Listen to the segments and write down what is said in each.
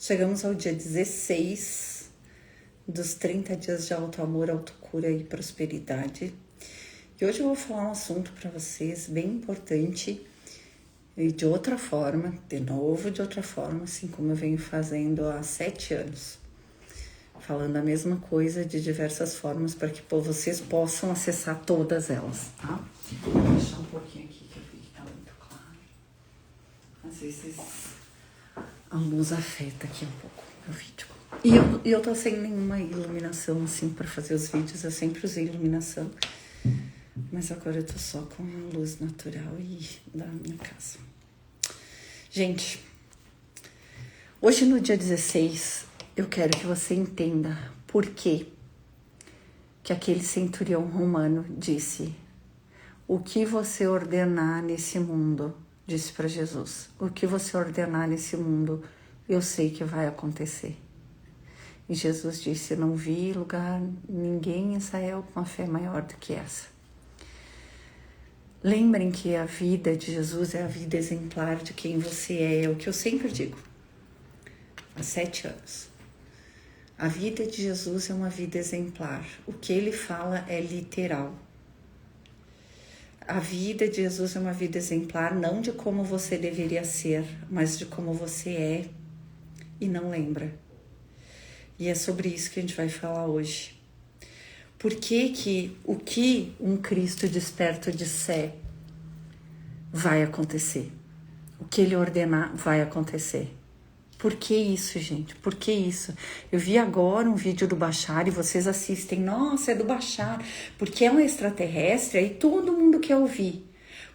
Chegamos ao dia 16 dos 30 dias de autoamor, autocura e prosperidade. E hoje eu vou falar um assunto para vocês bem importante e de outra forma, de outra forma, assim como eu venho fazendo há 7 anos. Falando a mesma coisa de diversas formas para que vocês possam acessar todas elas, tá? Vou deixar um pouquinho aqui que eu vi que tá muito claro. Às vezes a luz afeta aqui um pouco o vídeo. E eu tô sem nenhuma iluminação assim para fazer os vídeos, eu sempre usei iluminação. Mas agora eu tô só com a luz natural e da minha casa. Gente, hoje no dia 16, eu quero que você entenda por que aquele centurião romano disse: o que você ordenar nesse mundo, disse para Jesus, o que você ordenar nesse mundo, eu sei que vai acontecer. E Jesus disse: não vi lugar, ninguém em Israel com uma fé maior do que essa. Lembrem que a vida de Jesus é a vida exemplar de quem você é o que eu sempre digo, há 7 anos. A vida de Jesus é uma vida exemplar. O que ele fala é literal. A vida de Jesus é uma vida exemplar, não de como você deveria ser, mas de como você é e não lembra. E é sobre isso que a gente vai falar hoje. Por que o que um Cristo desperto disser vai acontecer? O que ele ordenar vai acontecer. Por que isso, gente? Por que isso? Eu vi agora um vídeo do Bashar e vocês assistem. Nossa, é do Bashar. Porque é um extraterrestre, aí todo mundo quer ouvir.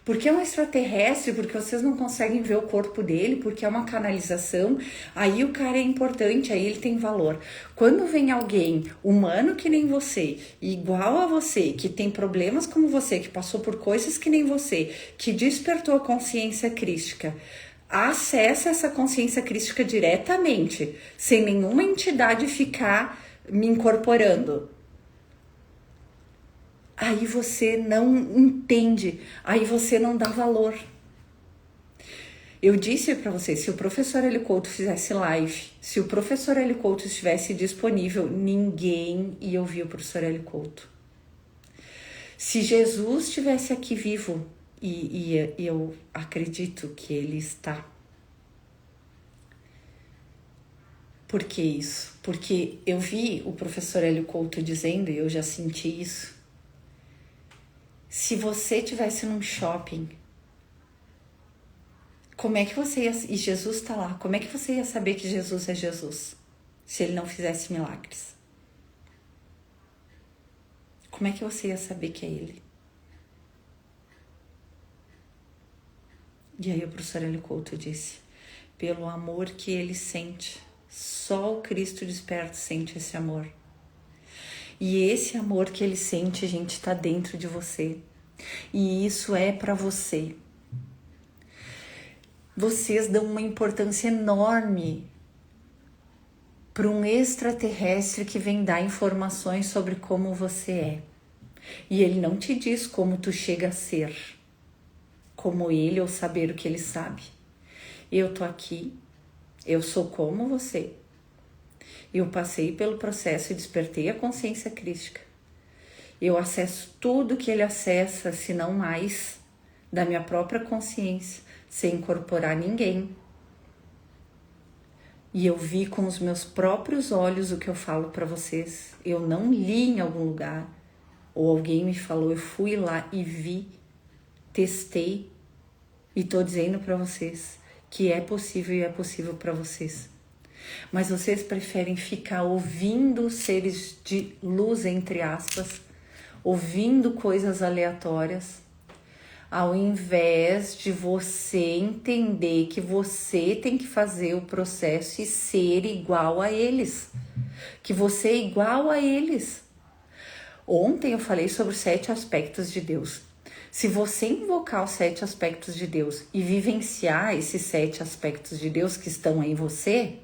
Porque é um extraterrestre, porque vocês não conseguem ver o corpo dele, porque é uma canalização, aí o cara é importante, aí ele tem valor. Quando vem alguém humano que nem você, igual a você, que tem problemas como você, que passou por coisas que nem você, que despertou a consciência crística, acessa essa consciência crística diretamente, sem nenhuma entidade ficar me incorporando. Aí você não entende, aí você não dá valor. Eu disse para vocês, se o professor Hélio Couto fizesse live, se o professor Hélio Couto estivesse disponível, ninguém ia ouvir o professor Hélio Couto. Se Jesus estivesse aqui vivo, e eu acredito que ele está. Por que isso? Porque eu vi o professor Hélio Couto dizendo, e eu já senti isso. Se você estivesse num shopping, como é que você ia... E Jesus está lá. Como é que você ia saber que Jesus é Jesus? Se ele não fizesse milagres? Como é que você ia saber que é ele? E aí o professor Hélio Couto disse: pelo amor que ele sente, só o Cristo desperto sente esse amor. E esse amor que ele sente, gente, está dentro de você. E isso é para você. Vocês dão uma importância enorme para um extraterrestre que vem dar informações sobre como você é. E ele não te diz como tu chega a ser, como ele ou saber o que ele sabe. Eu tô aqui, eu sou como você. Eu passei pelo processo e despertei a consciência crística. Eu acesso tudo que ele acessa, se não mais, da minha própria consciência, sem incorporar ninguém. E eu vi com os meus próprios olhos o que eu falo para vocês. Eu não li em algum lugar, ou alguém me falou, eu fui lá e vi, testei, e tô dizendo para vocês que é possível e é possível para vocês. Mas vocês preferem ficar ouvindo seres de luz, entre aspas, ouvindo coisas aleatórias, ao invés de você entender que você tem que fazer o processo e ser igual a eles. Que você é igual a eles. Ontem eu falei sobre os 7 aspectos de Deus. Se você invocar os 7 aspectos de Deus e vivenciar esses 7 aspectos de Deus que estão em você,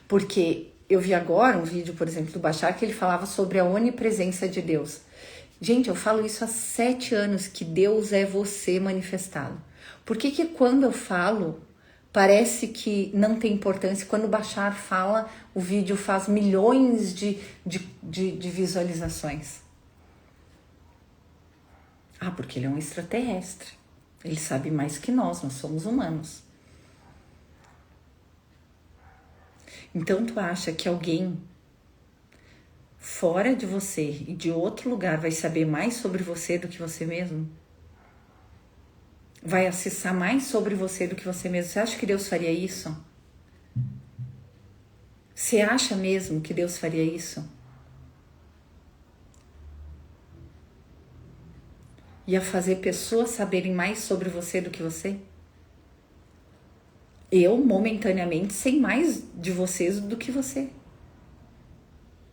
porque eu vi agora um vídeo, por exemplo, do Bashar, que ele falava sobre a onipresença de Deus. Gente, eu falo isso há 7 anos, que Deus é você manifestado. Por que quando eu falo Parece que não tem importância. Quando o Bashar fala, o vídeo faz milhões de visualizações. Ah, porque ele é um extraterrestre. Ele sabe mais que nós somos humanos. Então tu acha que alguém fora de você e de outro lugar vai saber mais sobre você do que você mesmo? Vai acessar mais sobre você do que você mesmo? Você acha que Deus faria isso? Você acha mesmo que Deus faria isso? Ia fazer pessoas saberem mais sobre você do que você? Eu, momentaneamente, sei mais de vocês do que você.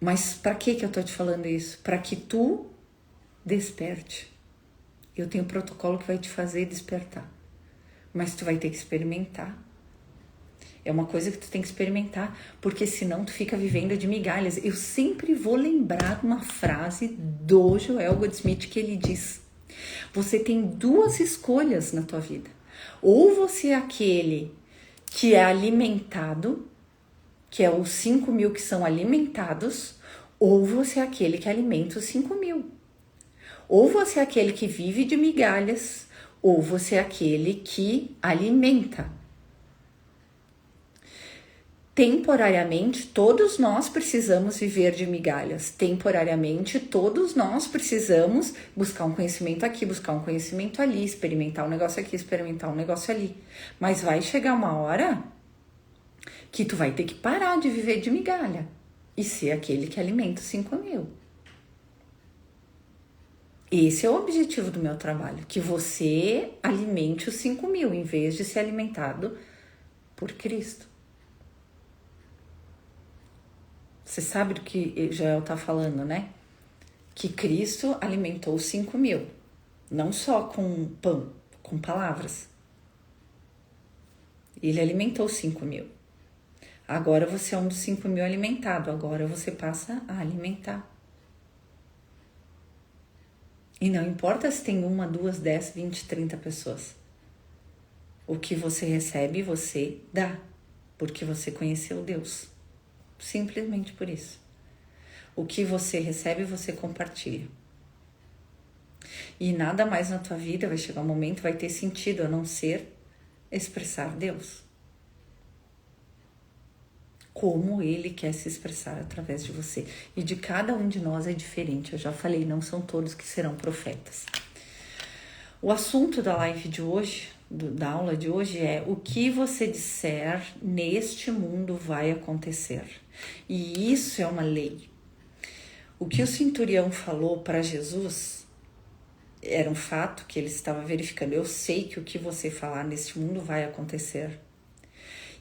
Mas para que eu tô te falando isso? Para que tu desperte. Eu tenho um protocolo que vai te fazer despertar. Mas tu vai ter que experimentar. É uma coisa que tu tem que experimentar, porque senão tu fica vivendo de migalhas. Eu sempre vou lembrar uma frase do Joel Goldsmith que ele diz: você tem duas escolhas na tua vida. Ou você é aquele que é alimentado, que é os 5.000 que são alimentados, ou você é aquele que alimenta os 5.000. Ou você é aquele que vive de migalhas, ou você é aquele que alimenta. Temporariamente, todos nós precisamos viver de migalhas. Temporariamente, todos nós precisamos buscar um conhecimento aqui, buscar um conhecimento ali, experimentar um negócio aqui, experimentar um negócio ali. Mas vai chegar uma hora que tu vai ter que parar de viver de migalha e ser aquele que alimenta os 5.000. Esse é o objetivo do meu trabalho, que você alimente os 5.000 em vez de ser alimentado por Cristo. Você sabe do que Joel está falando, né? Que Cristo alimentou os 5.000, não só com pão, com palavras. Ele alimentou os 5.000. Agora você é um dos 5.000 alimentado, agora você passa a alimentar. E não importa se tem 1, 2, 10, 20, 30 pessoas. O que você recebe, você dá, porque você conheceu Deus. Simplesmente por isso. O que você recebe, você compartilha. E nada mais na tua vida vai chegar um momento, vai ter sentido a não ser expressar Deus. Como Ele quer se expressar através de você. E de cada um de nós é diferente. Eu já falei, não são todos que serão profetas. O assunto da live de hoje, da aula de hoje é: o que você disser neste mundo vai acontecer. E isso é uma lei. O que o centurião falou para Jesus era um fato que ele estava verificando. Eu sei que o que você falar neste mundo vai acontecer.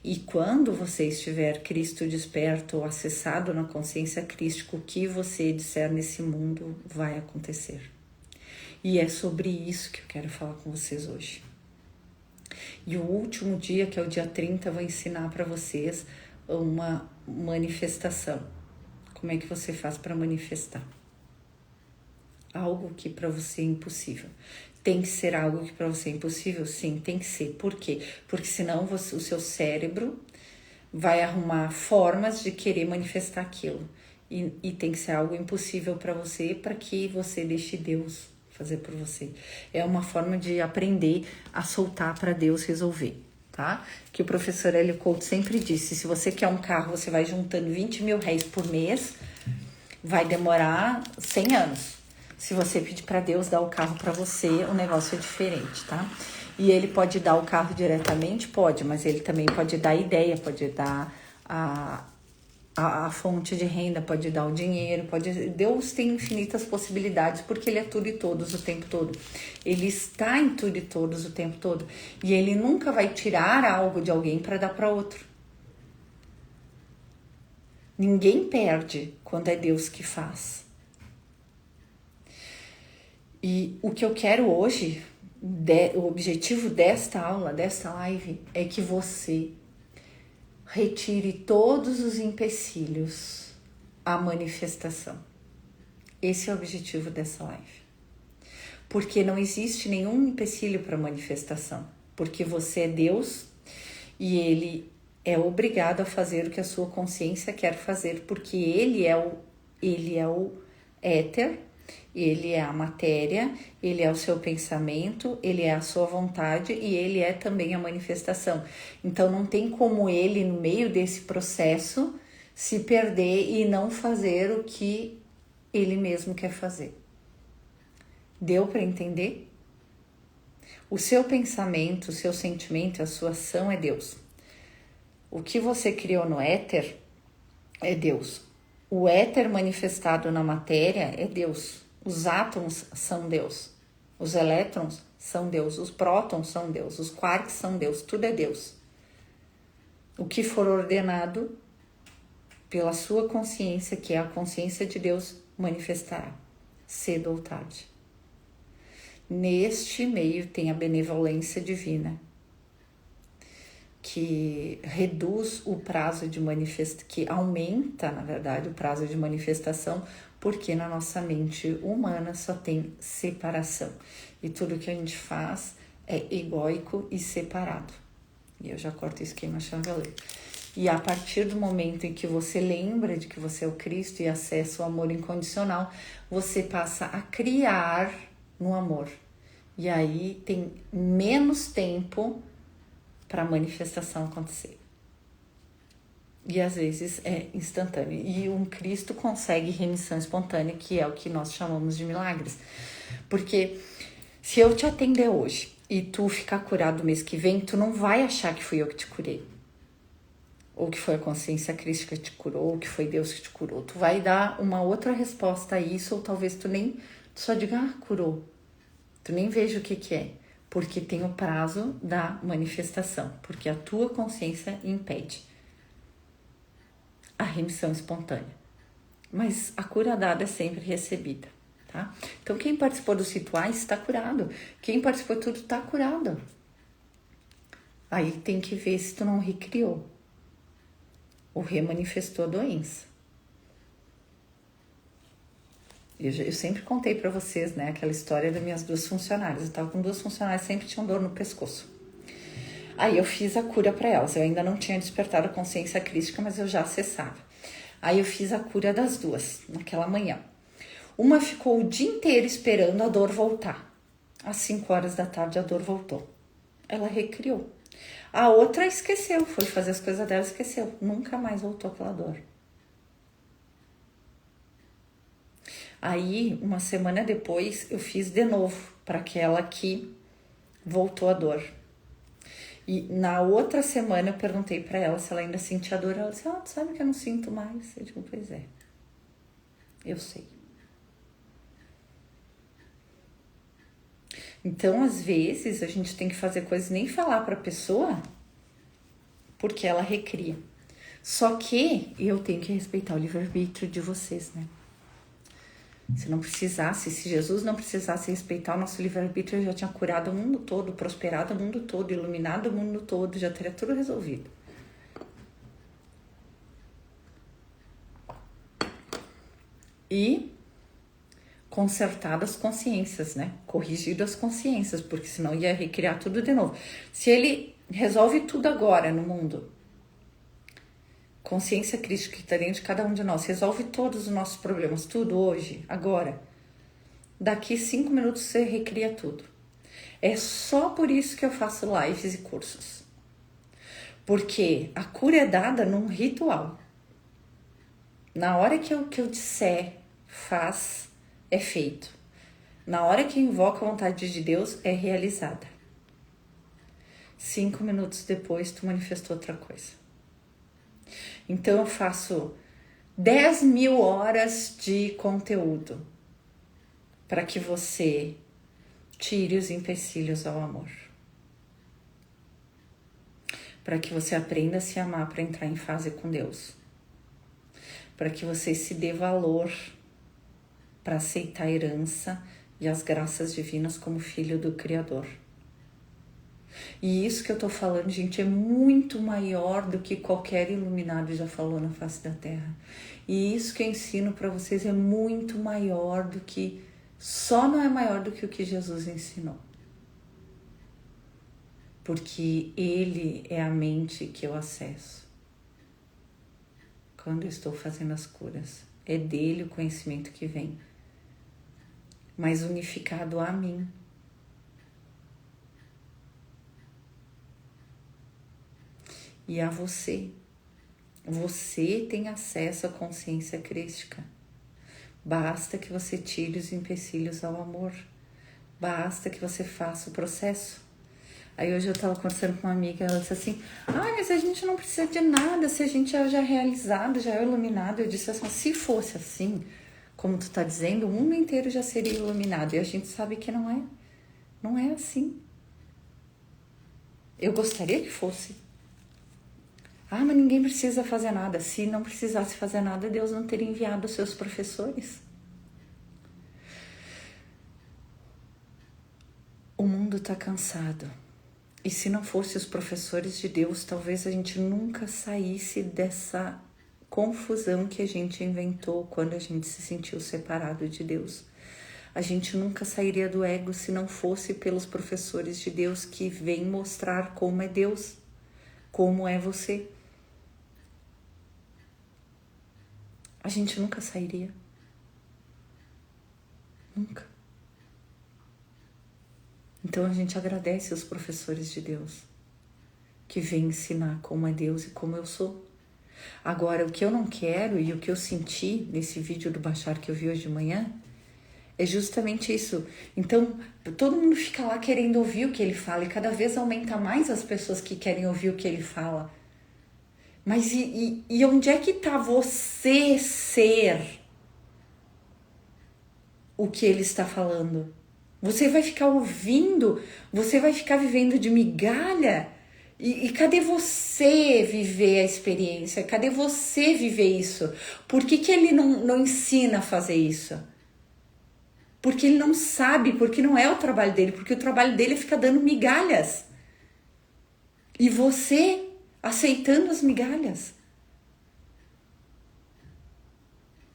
E quando você estiver Cristo desperto ou acessado na consciência crística, o que você disser nesse mundo vai acontecer. E é sobre isso que eu quero falar com vocês hoje. E o último dia, que é o dia 30, eu vou ensinar para vocês uma manifestação. Como é que você faz para manifestar? Algo que para você é impossível. Tem que ser algo que para você é impossível? Sim, tem que ser. Por quê? Porque senão o seu cérebro vai arrumar formas de querer manifestar aquilo. E tem que ser algo impossível para você, para que você deixe Deus fazer por você. É uma forma de aprender a soltar para Deus resolver, tá? Que o professor Hélio Couto sempre disse: se você quer um carro, você vai juntando 20.000 reais por mês, vai demorar 100 anos. Se você pedir para Deus dar o carro para você, o negócio é diferente, tá? E ele pode dar o carro diretamente? Pode, mas ele também pode dar a ideia, pode dar a fonte de renda, pode dar o dinheiro, Deus tem infinitas possibilidades, porque Ele é tudo e todos o tempo todo. Ele está em tudo e todos o tempo todo. E Ele nunca vai tirar algo de alguém para dar para outro. Ninguém perde quando é Deus que faz. E o que eu quero hoje, o objetivo desta aula, desta live, é que você retire todos os empecilhos à manifestação. Esse é o objetivo dessa live. Porque não existe nenhum empecilho para manifestação. Porque você é Deus E ele é obrigado a fazer o que a sua consciência quer fazer, porque ele é o éter, ele é a matéria, ele é o seu pensamento, ele é a sua vontade e ele é também a manifestação. Então não tem como ele, no meio desse processo, se perder e não fazer o que ele mesmo quer fazer. Deu para entender? O seu pensamento, o seu sentimento, a sua ação é Deus. O que você criou no éter é Deus. O éter manifestado na matéria é Deus. Os átomos são Deus. Os elétrons são Deus. Os prótons são Deus. Os quarks são Deus. Tudo é Deus. O que for ordenado pela sua consciência, que é a consciência de Deus, manifestará, cedo ou tarde. Neste meio tem a benevolência divina, que reduz o prazo de manifestação, que aumenta, na verdade, o prazo de manifestação, porque na nossa mente humana só tem separação. E tudo que a gente faz é egóico e separado. E eu já corto isso queima chanveleiro. E a partir do momento em que você lembra de que você é o Cristo e acessa o amor incondicional, você passa a criar no amor. E aí tem menos tempo para a manifestação acontecer. E às vezes é instantâneo. E um Cristo consegue remissão espontânea, que é o que nós chamamos de milagres. Porque se eu te atender hoje e tu ficar curado mês que vem, tu não vai achar que fui eu que te curei. Ou que foi a consciência crística que te curou, ou que foi Deus que te curou. Tu vai dar uma outra resposta a isso, ou talvez tu só diga, curou. Tu nem veja o que é, porque tem o prazo da manifestação, porque a tua consciência impede a remissão espontânea. Mas a cura dada é sempre recebida, tá? Então quem participou dos rituais está curado, quem participou de tudo está curado. Aí tem que ver se tu não recriou ou remanifestou a doença. Eu sempre contei para vocês, né, aquela história das minhas 2 funcionárias. Eu tava com 2 funcionárias, sempre tinham dor no pescoço. Aí eu fiz a cura para elas. Eu ainda não tinha despertado a consciência crística, mas eu já acessava. Aí eu fiz a cura das 2, naquela manhã. Uma ficou o dia inteiro esperando a dor voltar. Às 5 horas da tarde a dor voltou. Ela recriou. A outra esqueceu, foi fazer as coisas dela e esqueceu. Nunca mais voltou aquela dor. Aí, uma semana depois, eu fiz de novo para aquela que voltou a dor. E na outra semana eu perguntei para ela se ela ainda sentia dor. Ela disse, tu sabe que eu não sinto mais? Eu digo, pois é, eu sei. Então, às vezes, a gente tem que fazer coisas e nem falar para a pessoa, porque ela recria. Só que eu tenho que respeitar o livre-arbítrio de vocês, né? Se Jesus não precisasse respeitar o nosso livre-arbítrio, ele já tinha curado o mundo todo, prosperado o mundo todo, iluminado o mundo todo, já teria tudo resolvido. E consertado as consciências, né? Corrigido as consciências, porque senão ia recriar tudo de novo. Se ele resolve tudo agora no mundo, consciência crística que está dentro de cada um de nós, resolve todos os nossos problemas, tudo hoje, agora. Daqui 5 minutos você recria tudo. É só por isso que eu faço lives e cursos. Porque a cura é dada num ritual. Na hora que eu disser, faz, é feito. Na hora que invoca a vontade de Deus, é realizada. 5 minutos depois, tu manifestou outra coisa. Então eu faço 10.000 horas de conteúdo para que você tire os empecilhos ao amor. Para que você aprenda a se amar para entrar em fase com Deus. Para que você se dê valor para aceitar a herança e as graças divinas como filho do Criador. E isso que eu tô falando, gente, é muito maior do que qualquer iluminado já falou na face da Terra. E isso que eu ensino para vocês é muito maior do que... Só não é maior do que o que Jesus ensinou. porque Ele é a mente que eu acesso quando eu estou fazendo as curas. É dele o conhecimento que vem, mas unificado a mim. E a você. Você tem acesso à consciência crística. Basta que você tire os empecilhos ao amor. Basta que você faça o processo. Aí hoje eu estava conversando com uma amiga, ela disse assim, mas a gente não precisa de nada, se a gente já é realizado, já é iluminado. Eu disse assim, se fosse assim, como tu está dizendo, o mundo inteiro já seria iluminado. E a gente sabe que não é. Não é assim. Eu gostaria que fosse. Mas ninguém precisa fazer nada. Se não precisasse fazer nada, Deus não teria enviado os seus professores. O mundo está cansado. E se não fosse os professores de Deus, talvez a gente nunca saísse dessa confusão que a gente inventou quando a gente se sentiu separado de Deus. A gente nunca sairia do ego se não fosse pelos professores de Deus que vêm mostrar como é Deus, como é você. A gente nunca sairia. Nunca. Então a gente agradece os professores de Deus que vêm ensinar como é Deus e como eu sou. Agora, o que eu não quero e o que eu senti nesse vídeo do Bashar que eu vi hoje de manhã é justamente isso. Então, todo mundo fica lá querendo ouvir o que ele fala e cada vez aumenta mais as pessoas que querem ouvir o que ele fala. Mas e onde é que está você ser o que ele está falando? Você vai ficar ouvindo, você vai ficar vivendo de migalha? E cadê você viver a experiência? Cadê você viver isso? Por que ele não ensina a fazer isso? Porque ele não sabe, porque não é o trabalho dele, porque o trabalho dele é ficar dando migalhas. E você aceitando as migalhas.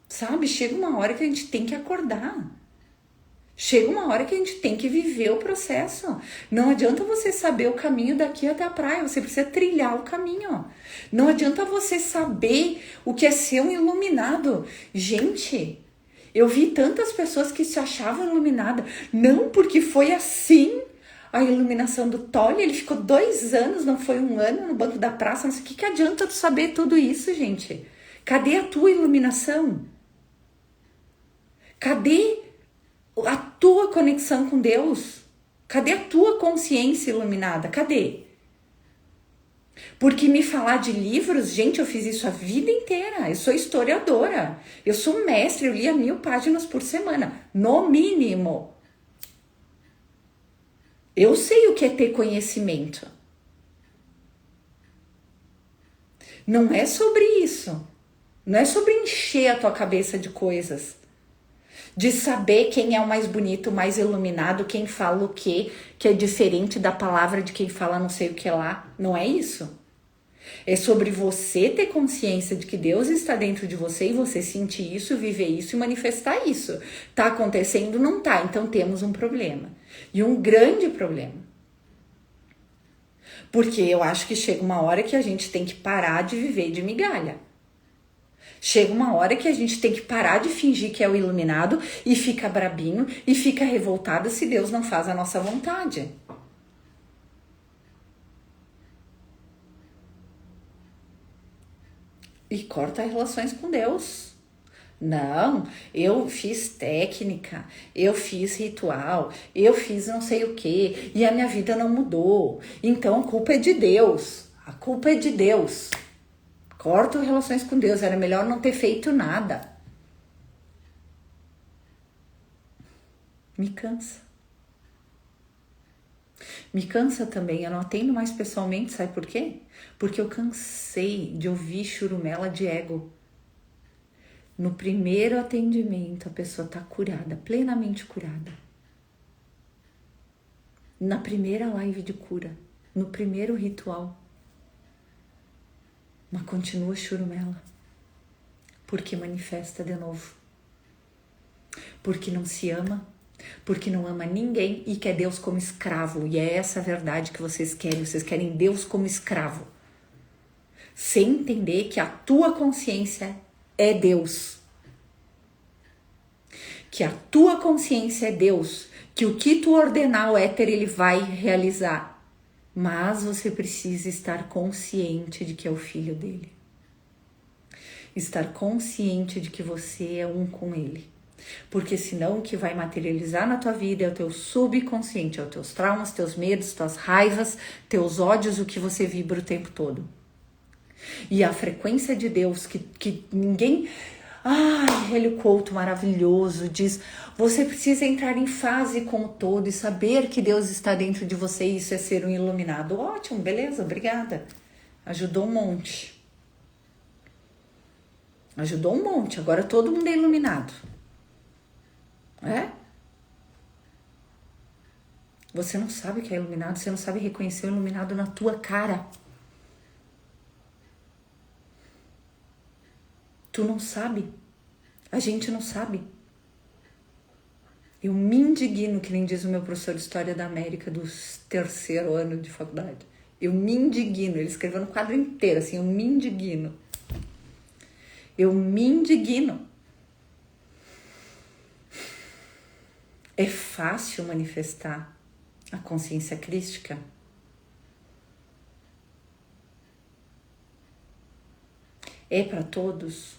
Sabe? Chega uma hora que a gente tem que acordar. Chega uma hora que a gente tem que viver o processo. Não adianta você saber o caminho daqui até a praia, você precisa trilhar o caminho. Não adianta você saber o que é ser um iluminado. Gente, eu vi tantas pessoas que se achavam iluminadas. Não, porque foi assim a iluminação do Tolle. Ele ficou 2 anos, não foi 1 ano no banco da praça. Não sei o que adianta tu saber tudo isso, gente. Cadê a tua iluminação? Cadê a tua conexão com Deus? Cadê a tua consciência iluminada? Cadê? Porque me falar de livros, gente, eu fiz isso a vida inteira. Eu sou historiadora. Eu sou mestre, eu lia 1000 páginas por semana, no mínimo. Eu sei o que é ter conhecimento. Não é sobre isso. Não é sobre encher a tua cabeça de coisas. De saber quem é o mais bonito, o mais iluminado, quem fala o quê, que é diferente da palavra de quem fala não sei o que lá. Não é isso. É sobre você ter consciência de que Deus está dentro de você e você sentir isso, viver isso e manifestar isso. Tá acontecendo? Não tá. Então temos um problema. E um grande problema. Porque eu acho que chega uma hora que a gente tem que parar de viver de migalha. Chega uma hora que a gente tem que parar de fingir que é o iluminado e fica brabinho e fica revoltado se Deus não faz a nossa vontade. E corta relações com Deus. Não, eu fiz técnica, eu fiz ritual, eu fiz não sei o que e a minha vida não mudou. Então a culpa é de Deus. A culpa é de Deus. Corto relações com Deus, era melhor não ter feito nada. Me cansa. Me cansa também, eu não atendo mais pessoalmente, sabe por quê? Porque eu cansei de ouvir churumela de ego. No primeiro atendimento, a pessoa está curada, plenamente curada. Na primeira live de cura, no primeiro ritual. Mas continua churumela. Porque manifesta de novo. Porque não se ama, Porque não ama ninguém e quer Deus como escravo. E é essa a verdade que vocês querem Deus como escravo. Sem entender que a tua consciência é Deus. Que a tua consciência é Deus. Que o que tu ordenar ao éter, ele vai realizar. Mas você precisa estar consciente de que é o filho dele. Estar consciente de que você é um com ele. Porque senão o que vai materializar na tua vida é o teu subconsciente, é os teus traumas, teus medos, tuas raivas, teus ódios, o que você vibra o tempo todo. E a frequência de Deus que ninguém... Ai, Hélio Couto maravilhoso diz: você precisa entrar em fase com o todo e saber que Deus está dentro de você, e isso é ser um iluminado. Ótimo, beleza, obrigada. Ajudou um monte. Ajudou um monte, agora todo mundo é iluminado. É? Você não sabe o que é iluminado, você não sabe reconhecer o iluminado na tua cara. Tu não sabe. A gente não sabe. Eu me indigno, que nem diz o meu professor de História da América do 3º ano de faculdade. Eu me indigno. Ele escreveu no quadro inteiro assim, eu me indigno. Eu me indigno. É fácil manifestar a consciência crística? É para todos?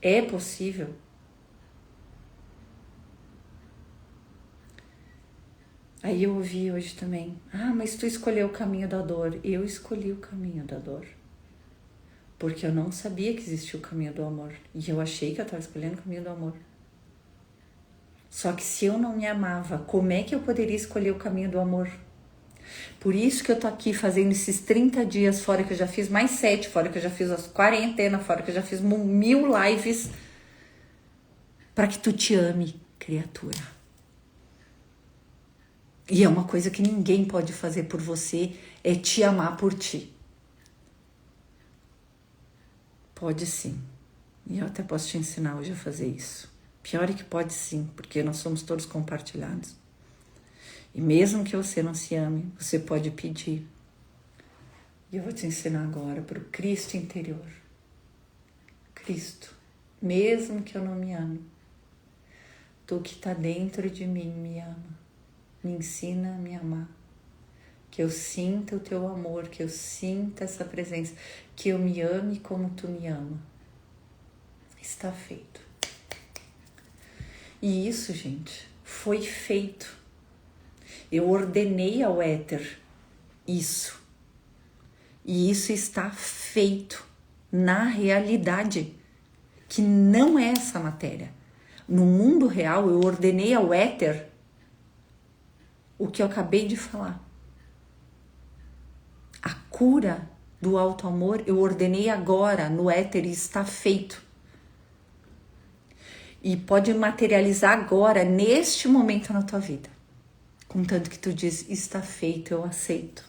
É possível? Aí eu ouvi hoje também: ah, mas tu escolheu o caminho da dor. Eu escolhi o caminho da dor. Porque eu não sabia que existia o caminho do amor. E eu achei que eu estava escolhendo o caminho do amor. Só que se eu não me amava, como é que eu poderia escolher o caminho do amor? Por isso que eu tô aqui fazendo esses 30 dias, fora que eu já fiz mais 7, fora que eu já fiz as quarentenas, fora que eu já fiz 1000 lives, para que tu te ame, criatura. E é uma coisa que ninguém pode fazer por você, é te amar por ti. Pode sim. E eu até posso te ensinar hoje a fazer isso. Pior é que pode sim, porque nós somos todos compartilhados. E mesmo que você não se ame, você pode pedir. E eu vou te ensinar agora para o Cristo interior. Cristo, mesmo que eu não me ame, tu que está dentro de mim me ama. Me ensina a me amar. Que eu sinta o teu amor, que eu sinta essa presença, que eu me ame como tu me ama. Está feito. E isso, gente, foi feito. Eu ordenei ao éter isso. E isso está feito na realidade, que não é essa matéria. No mundo real, eu ordenei ao éter o que eu acabei de falar. A cura do auto-amor eu ordenei agora no éter e está feito. E pode materializar agora, neste momento na tua vida. Contanto que tu diz: está feito, eu aceito.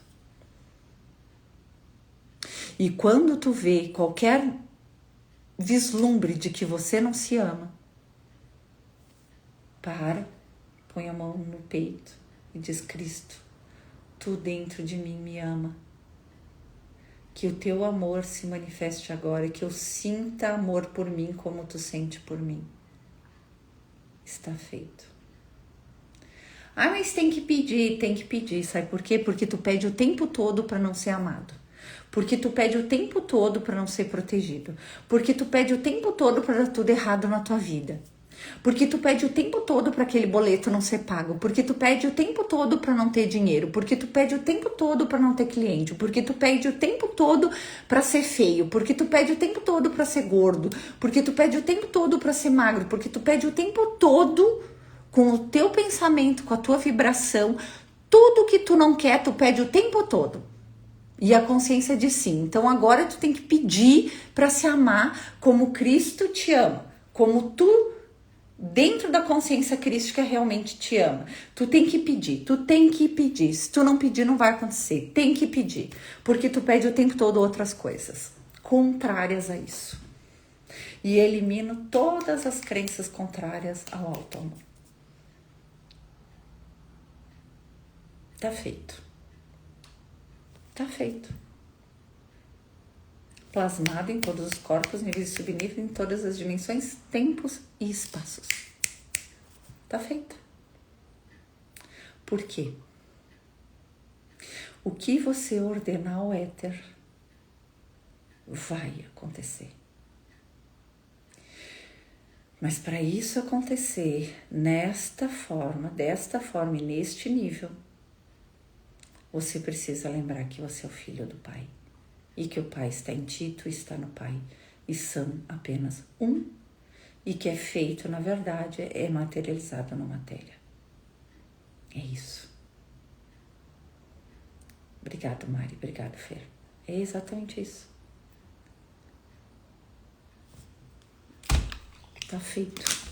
E quando tu vê qualquer vislumbre de que você não se ama, para, põe a mão no peito e diz: Cristo, tu dentro de mim me ama. Que o teu amor se manifeste agora, que eu sinta amor por mim como tu sente por mim. Está feito. Ah, mas tem que pedir. Sabe por quê? Porque tu pede o tempo todo para não ser amado. Porque tu pede o tempo todo para não ser protegido. Porque tu pede o tempo todo para dar tudo errado na tua vida. Porque tu pede o tempo todo para aquele boleto não ser pago. Porque tu pede o tempo todo para não ter dinheiro. Porque tu pede o tempo todo para não ter cliente. Porque tu pede o tempo todo para ser feio. Porque tu pede o tempo todo para ser gordo. Porque tu pede o tempo todo para ser magro. Porque tu pede o tempo todo, com o teu pensamento, com a tua vibração, tudo que tu não quer, tu pede o tempo todo. E a consciência diz sim. Então agora tu tem que pedir para se amar como Cristo te ama. Como tu, dentro da consciência crística, realmente te ama. Tu tem que pedir, tu tem que pedir. Se tu não pedir, não vai acontecer. Tem que pedir, porque tu pede o tempo todo outras coisas contrárias a isso. E elimino todas as crenças contrárias ao auto-amor. Tá feito. Tá feito. Plasmado em todos os corpos, níveis e subníveis, em todas as dimensões, tempos e espaços. Tá feito. Por quê? O que você ordenar ao éter vai acontecer. Mas para isso acontecer desta forma e neste nível, você precisa lembrar que você é o filho do Pai. E que o Pai está em ti, tu está no Pai. E são apenas um. E que é feito, na verdade, é materializado na matéria. É isso. Obrigado, Mari. Obrigado, Fer. É exatamente isso. Tá feito.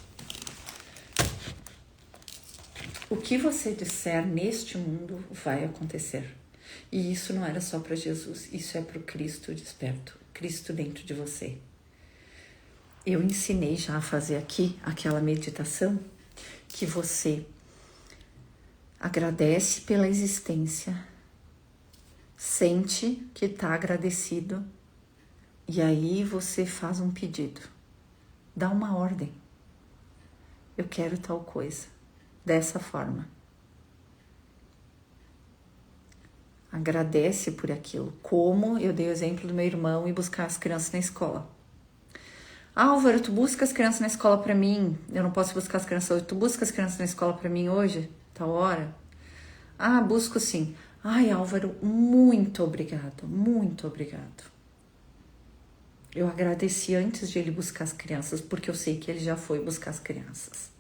O que você disser neste mundo vai acontecer. E isso não era só para Jesus, isso é para o Cristo desperto, Cristo dentro de você. Eu ensinei já a fazer aqui aquela meditação que você agradece pela existência, sente que está agradecido e aí você faz um pedido, dá uma ordem. Eu quero tal coisa, dessa forma. Agradece por aquilo. Como eu dei o exemplo do meu irmão e buscar as crianças na escola. Álvaro, tu busca as crianças na escola pra mim? Eu não posso buscar as crianças hoje. Tu busca as crianças na escola pra mim hoje? Tal hora? Ah, busco sim. Ai, Álvaro, muito obrigado. Muito obrigado. Eu agradeci antes de ele buscar as crianças, porque eu sei que ele já foi buscar as crianças.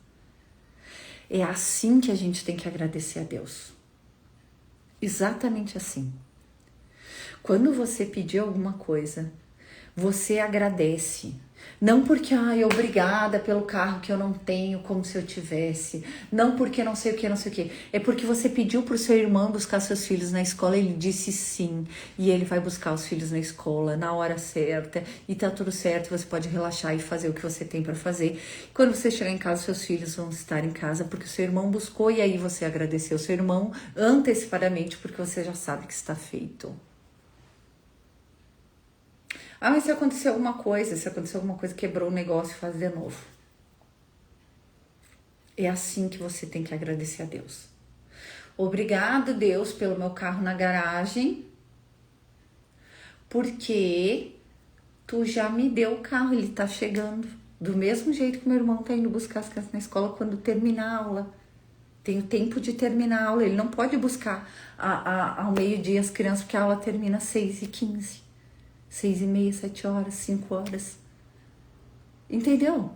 É assim que a gente tem que agradecer a Deus. Exatamente assim. Quando você pedir alguma coisa, você agradece. Não porque, obrigada pelo carro que eu não tenho, como se eu tivesse. Não porque não sei o que, não sei o que. É porque você pediu pro seu irmão buscar seus filhos na escola, ele disse sim. E ele vai buscar os filhos na escola na hora certa. E tá tudo certo, você pode relaxar e fazer o que você tem para fazer. Quando você chegar em casa, seus filhos vão estar em casa porque o seu irmão buscou. E aí você agradeceu o seu irmão antecipadamente porque você já sabe que está feito. Ah, mas se aconteceu alguma coisa, quebrou o negócio, faz de novo. É assim que você tem que agradecer a Deus. Obrigado, Deus, pelo meu carro na garagem, porque tu já me deu o carro, ele tá chegando. Do mesmo jeito que meu irmão tá indo buscar as crianças na escola quando terminar a aula. Tem o tempo de terminar a aula, ele não pode buscar ao meio-dia as crianças, porque a aula termina às 6h15. 6h30, 7 horas, 5 horas. Entendeu?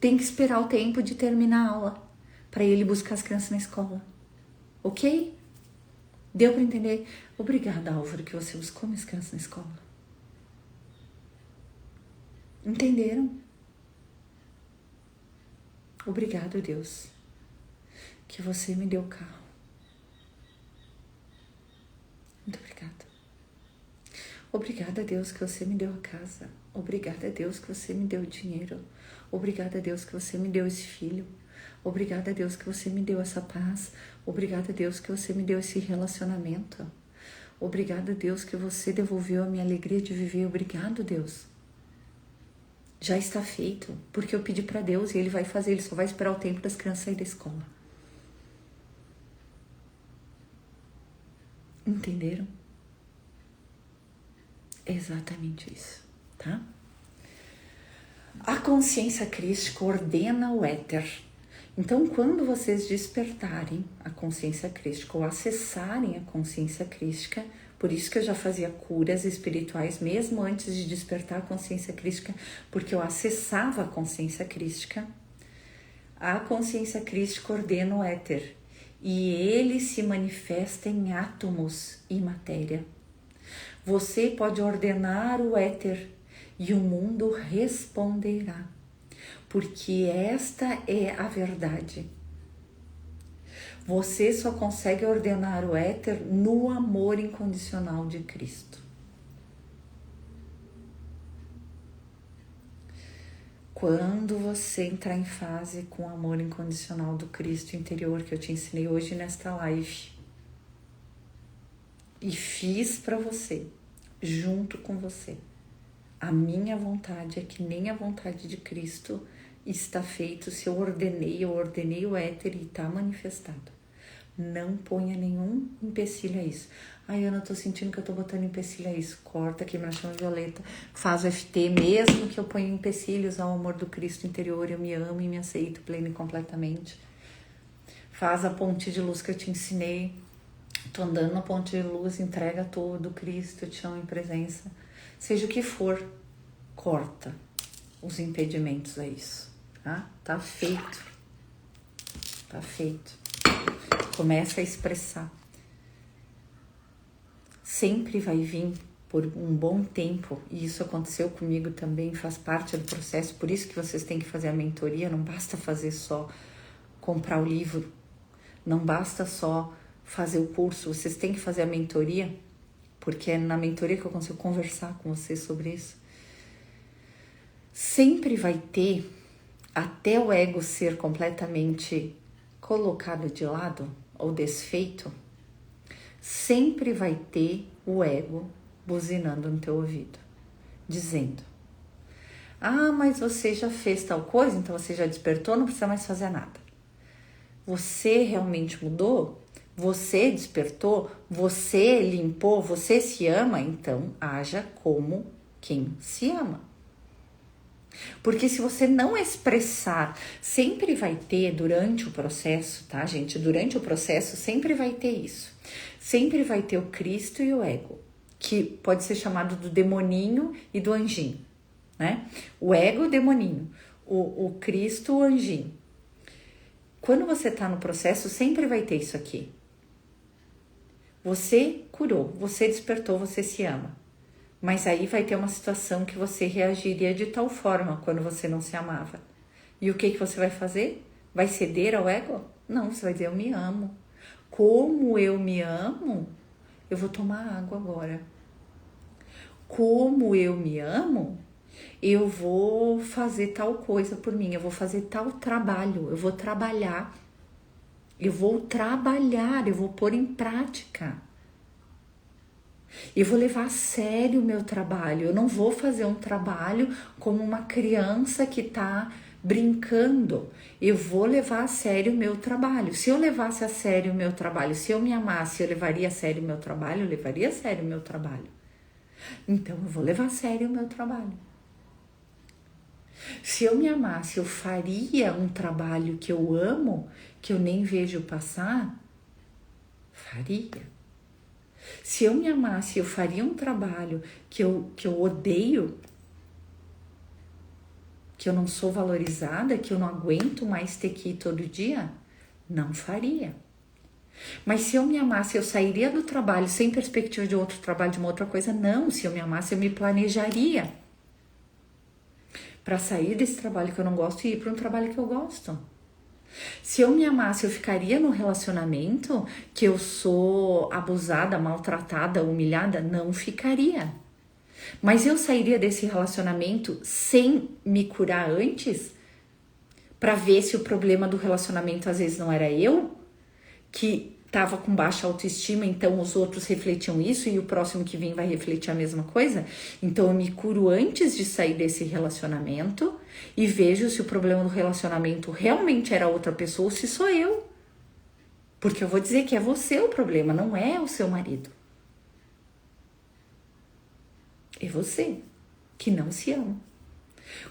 Tem que esperar o tempo de terminar a aula para ele buscar as crianças na escola. Ok? Deu para entender? Obrigada, Álvaro, que você buscou minhas crianças na escola. Entenderam? Obrigado, Deus, que você me deu o carro. Muito obrigada. Obrigada, Deus, que você me deu a casa. Obrigada, Deus, que você me deu o dinheiro. Obrigada, Deus, que você me deu esse filho. Obrigada, Deus, que você me deu essa paz. Obrigada, Deus, que você me deu esse relacionamento. Obrigada, Deus, que você devolveu a minha alegria de viver. Obrigado, Deus. Já está feito, porque eu pedi para Deus e Ele vai fazer. Ele só vai esperar o tempo das crianças saírem da escola. Entenderam? É exatamente isso, tá? A consciência crística ordena o éter. Então, quando vocês despertarem a consciência crística ou acessarem a consciência crística, por isso que eu já fazia curas espirituais mesmo antes de despertar a consciência crística, porque eu acessava a consciência crística ordena o éter e ele se manifesta em átomos e matéria. Você pode ordenar o éter e o mundo responderá, porque esta é a verdade. Você só consegue ordenar o éter no amor incondicional de Cristo. Quando você entrar em fase com o amor incondicional do Cristo interior que eu te ensinei hoje nesta live e fiz para você, junto com você, a minha vontade é que nem a vontade de Cristo está feito. Se eu ordenei o éter e está manifestado. Não ponha nenhum empecilho a isso. Ai, Ana, tô sentindo que eu tô botando empecilho a isso. Corta, queima na chama violeta, faz o FT, mesmo que eu ponha empecilhos ao amor do Cristo interior, eu me amo e me aceito pleno e completamente. Faz a ponte de luz que eu te ensinei. Tô andando na ponte de luz, entrega todo Cristo, eu te amo em presença. Seja o que for, corta os impedimentos a isso, tá? Tá feito. Tá feito. Começa a expressar. Sempre vai vir por um bom tempo, e isso aconteceu comigo também, faz parte do processo, por isso que vocês têm que fazer a mentoria, não basta fazer só comprar o livro, não basta só fazer o curso, vocês têm que fazer a mentoria, porque é na mentoria que eu consigo conversar com vocês sobre isso. Sempre vai ter, até o ego ser completamente colocado de lado ou desfeito, sempre vai ter o ego buzinando no teu ouvido, dizendo: ah, mas você já fez tal coisa, então você já despertou, não precisa mais fazer nada. Você realmente mudou? Você despertou? Você limpou? Você se ama? Então haja como quem se ama. Porque se você não expressar, sempre vai ter durante o processo, tá, gente? Durante o processo sempre vai ter isso. Sempre vai ter o Cristo e o ego, que pode ser chamado do demoninho e do anjinho, né? O ego, o demoninho, o Cristo, o anjinho. Quando você tá no processo, sempre vai ter isso aqui. Você curou, você despertou, você se ama. Mas aí vai ter uma situação que você reagiria de tal forma quando você não se amava. E o que você vai fazer? Vai ceder ao ego? Não, você vai dizer: eu me amo. Como eu me amo, eu vou tomar água agora. Como eu me amo, eu vou fazer tal coisa por mim, eu vou fazer tal trabalho, eu vou trabalhar, eu vou pôr em prática. Eu vou levar a sério o meu trabalho. Eu não vou fazer um trabalho como uma criança que está brincando. Eu vou levar a sério o meu trabalho. Se eu levasse a sério o meu trabalho, se eu me amasse, eu levaria a sério o meu trabalho, eu levaria a sério o meu trabalho. Então, eu vou levar a sério o meu trabalho. Se eu me amasse, eu faria um trabalho que eu amo, que eu nem vejo passar, faria. Se eu me amasse, eu faria um trabalho que eu odeio, que eu não sou valorizada, que eu não aguento mais ter que ir todo dia, não faria. Mas se eu me amasse, eu sairia do trabalho sem perspectiva de outro trabalho, de uma outra coisa? Não, se eu me amasse, eu me planejaria para sair desse trabalho que eu não gosto e ir para um trabalho que eu gosto. Se eu me amasse, eu ficaria no relacionamento que eu sou abusada, maltratada, humilhada? Não ficaria. Mas eu sairia desse relacionamento sem me curar antes? Para ver se o problema do relacionamento às vezes não era eu, que estava com baixa autoestima, então os outros refletiam isso e o próximo que vem vai refletir a mesma coisa? Então eu me curo antes de sair desse relacionamento e vejo se o problema do relacionamento realmente era outra pessoa ou se sou eu. Porque eu vou dizer que é você o problema, não é o seu marido. É você que não se ama.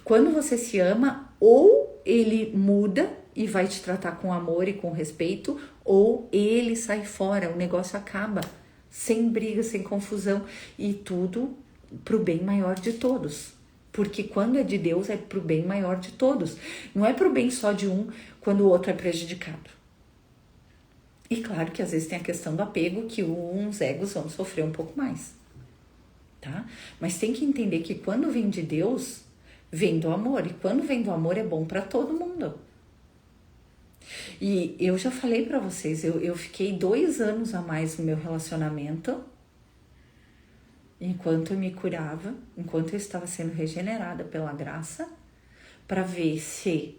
Quando você se ama, ou ele muda e vai te tratar com amor e com respeito, ou ele sai fora, o negócio acaba, sem briga, sem confusão, e tudo pro bem maior de todos. Porque quando é de Deus, é pro bem maior de todos. Não é pro bem só de um, quando o outro é prejudicado. E claro que às vezes tem a questão do apego, que uns egos vão sofrer um pouco mais, tá? Mas tem que entender que quando vem de Deus, vem do amor. E quando vem do amor, é bom para todo mundo. E eu já falei para vocês, eu fiquei 2 anos a mais no meu relacionamento, enquanto eu me curava, enquanto eu estava sendo regenerada pela graça, para ver se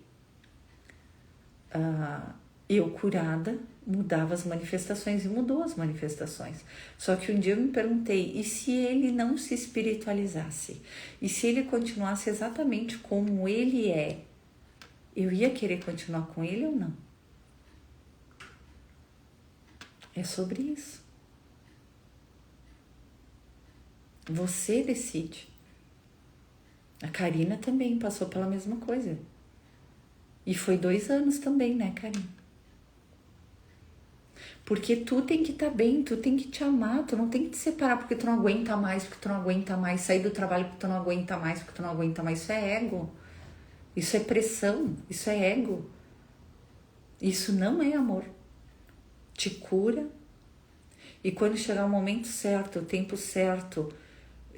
eu curada mudava as manifestações, e mudou as manifestações. Só que um dia eu me perguntei, e se ele não se espiritualizasse? E se ele continuasse exatamente como ele é? Eu ia querer continuar com ele ou não? É sobre isso. Você decide. A Karina também passou pela mesma coisa. E foi 2 anos também, né, Karina? Porque tu tem que estar bem, tu tem que te amar, tu não tem que te separar porque tu não aguenta mais, porque tu não aguenta mais, sair do trabalho porque tu não aguenta mais, porque tu não aguenta mais. Isso é ego. Isso é pressão, isso é ego. Isso não é amor. Te cura. E quando chegar o momento certo, o tempo certo,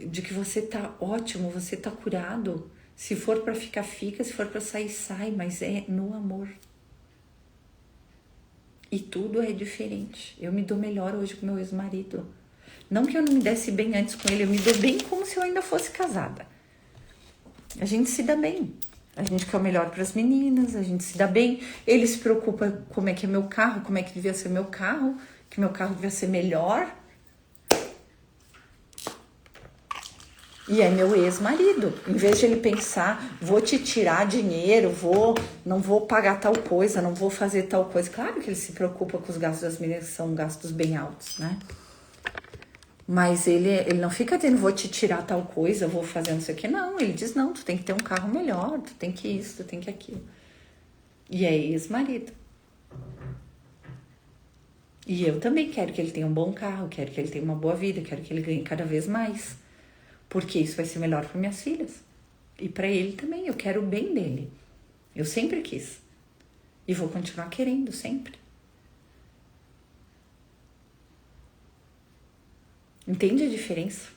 de que você tá ótimo, você tá curado. Se for pra ficar, fica. Se for pra sair, sai. Mas é no amor. E tudo é diferente. Eu me dou melhor hoje com meu ex-marido. Não que eu não me desse bem antes com ele, eu me dou bem como se eu ainda fosse casada. A gente se dá bem. A gente quer o melhor para as meninas, a gente se dá bem. Ele se preocupa como é que é meu carro, como é que devia ser meu carro, que meu carro devia ser melhor. E é meu ex-marido. Em vez de ele pensar, vou te tirar dinheiro, não vou pagar tal coisa, não vou fazer tal coisa. Claro que ele se preocupa com os gastos das meninas, que são gastos bem altos, né? Mas ele não fica dizendo, vou te tirar tal coisa, vou fazer não sei o que. Não, ele diz, não, tu tem que ter um carro melhor, tu tem que isso, tu tem que aquilo. E é ex-marido. E eu também quero que ele tenha um bom carro, quero que ele tenha uma boa vida, quero que ele ganhe cada vez mais. Porque isso vai ser melhor para minhas filhas. E para ele também, eu quero o bem dele. Eu sempre quis. E vou continuar querendo, sempre. Entende a diferença?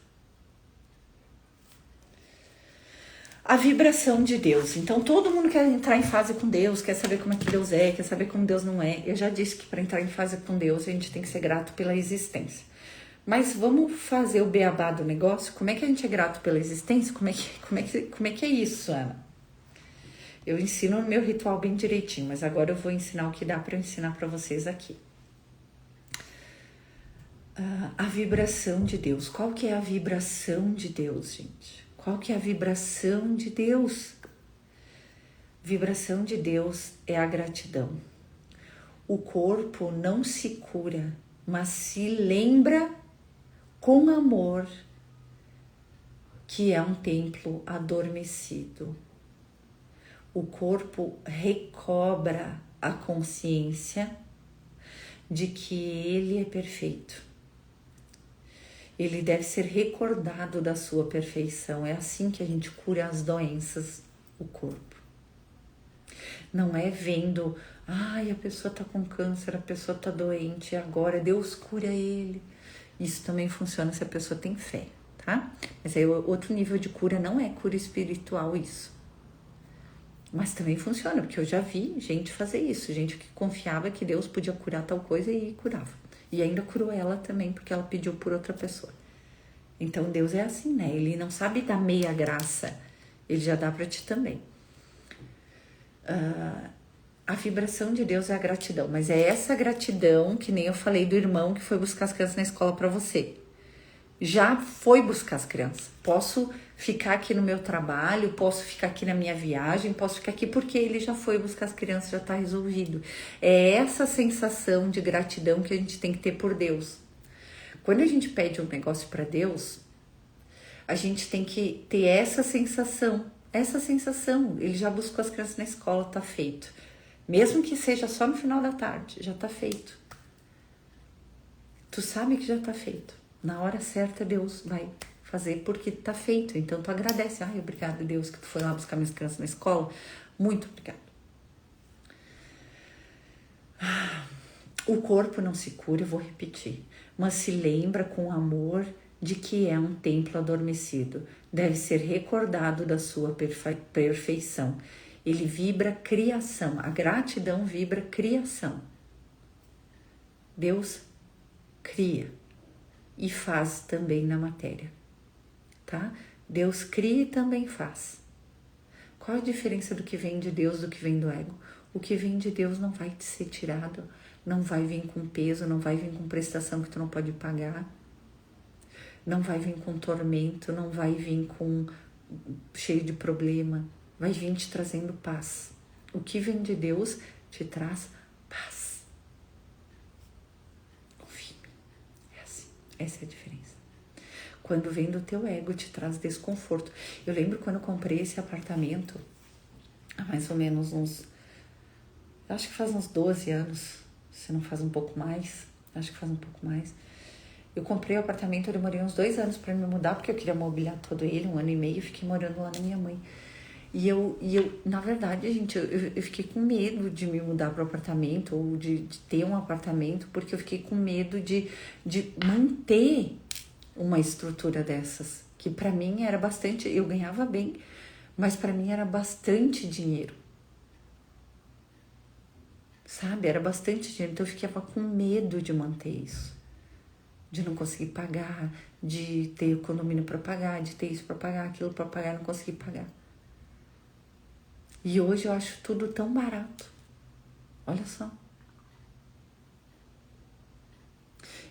A vibração de Deus. Então, todo mundo quer entrar em fase com Deus, quer saber como é que Deus é, quer saber como Deus não é. Eu já disse que para entrar em fase com Deus, a gente tem que ser grato pela existência. Mas vamos fazer o beabá do negócio? Como é que a gente é grato pela existência? Como é que é isso, Ana? Eu ensino no meu ritual bem direitinho, mas agora eu vou ensinar o que dá para eu ensinar para vocês aqui. A vibração de Deus. Qual que é a vibração de Deus, gente? Qual que é a vibração de Deus? Vibração de Deus é a gratidão. O corpo não se cura, mas se lembra com amor que é um templo adormecido. O corpo recobra a consciência de que ele é perfeito. Ele deve ser recordado da sua perfeição. É assim que a gente cura as doenças, o corpo. Não é vendo, a pessoa tá com câncer, a pessoa tá doente, agora Deus cura ele. Isso também funciona se a pessoa tem fé, tá? Mas aí outro nível de cura não é cura espiritual isso. Mas também funciona, porque eu já vi gente fazer isso, gente que confiava que Deus podia curar tal coisa e curava. E ainda curou ela também, porque ela pediu por outra pessoa. Então Deus é assim, né? Ele não sabe dar meia graça, ele já dá pra ti também. A vibração de Deus é a gratidão, mas é essa gratidão que nem eu falei do irmão que foi buscar as crianças na escola pra você. Já foi buscar as crianças. Posso ficar aqui no meu trabalho, posso ficar aqui na minha viagem, posso ficar aqui porque ele já foi buscar as crianças, já tá resolvido. É essa sensação de gratidão que a gente tem que ter por Deus. Quando a gente pede um negócio para Deus, a gente tem que ter essa sensação. Ele já buscou as crianças na escola, tá feito. Mesmo que seja só no final da tarde, já tá feito. Tu sabe que já tá feito. Na hora certa, Deus vai fazer porque tá feito. Então, tu agradece. Obrigado, Deus, que tu foi lá buscar minhas crianças na escola. Muito obrigado. O corpo não se cura, eu vou repetir, mas se lembra com amor de que é um templo adormecido. Deve ser recordado da sua perfeição. Ele vibra criação. A gratidão vibra criação. Deus cria e faz também na matéria, tá? Deus cria e também faz. Qual a diferença do que vem de Deus do que vem do ego? O que vem de Deus não vai te ser tirado, não vai vir com peso, não vai vir com prestação que tu não pode pagar, não vai vir com tormento, não vai vir com cheio de problema, vai vir te trazendo paz. O que vem de Deus te traz paz. Confie. É assim. Essa é a diferença. Quando vem do teu ego, te traz desconforto. Eu lembro quando eu comprei esse apartamento, há mais ou menos acho que faz uns 12 anos, se não faz um pouco mais, acho que faz um pouco mais. Eu comprei o apartamento, eu demorei uns 2 anos para me mudar, porque eu queria mobiliar todo ele, 1 ano e meio, fiquei morando lá na minha mãe. E eu na verdade, gente, eu fiquei com medo de me mudar para o apartamento, ou de ter um apartamento, porque eu fiquei com medo de manter uma estrutura dessas, que para mim era bastante, eu ganhava bem, mas para mim era bastante dinheiro. Sabe? Era bastante dinheiro, então eu ficava com medo de manter isso. De não conseguir pagar, de ter o condomínio para pagar, de ter isso para pagar, aquilo para pagar, não conseguir pagar. E hoje eu acho tudo tão barato. Olha só.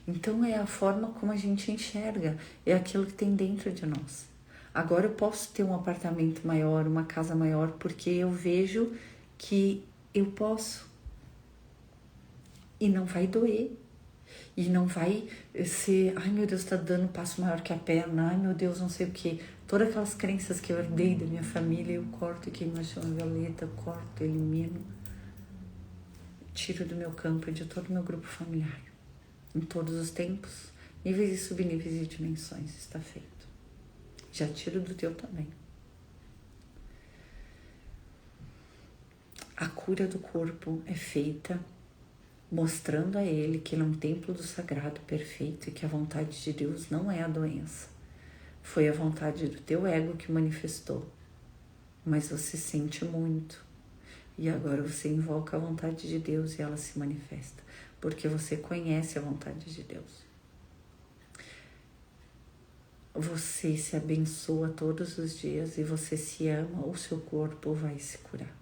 Então é a forma como a gente enxerga, é aquilo que tem dentro de nós. Agora eu posso ter um apartamento maior, uma casa maior, porque eu vejo que eu posso. E não vai doer. E não vai ser, ai meu Deus, tá dando um passo maior que a perna, ai meu Deus, não sei o que. Todas aquelas crenças que eu herdei da minha família, eu corto e queimo a chama violeta, corto, elimino, tiro do meu campo e de todo o meu grupo familiar. Em todos os tempos, níveis e subníveis e dimensões, está feito. Já tiro do teu também. A cura do corpo é feita mostrando a ele que ele é um templo do sagrado perfeito e que a vontade de Deus não é a doença. Foi a vontade do teu ego que manifestou, mas você sente muito. E agora você invoca a vontade de Deus e ela se manifesta, porque você conhece a vontade de Deus. Você se abençoa todos os dias e você se ama, o seu corpo vai se curar.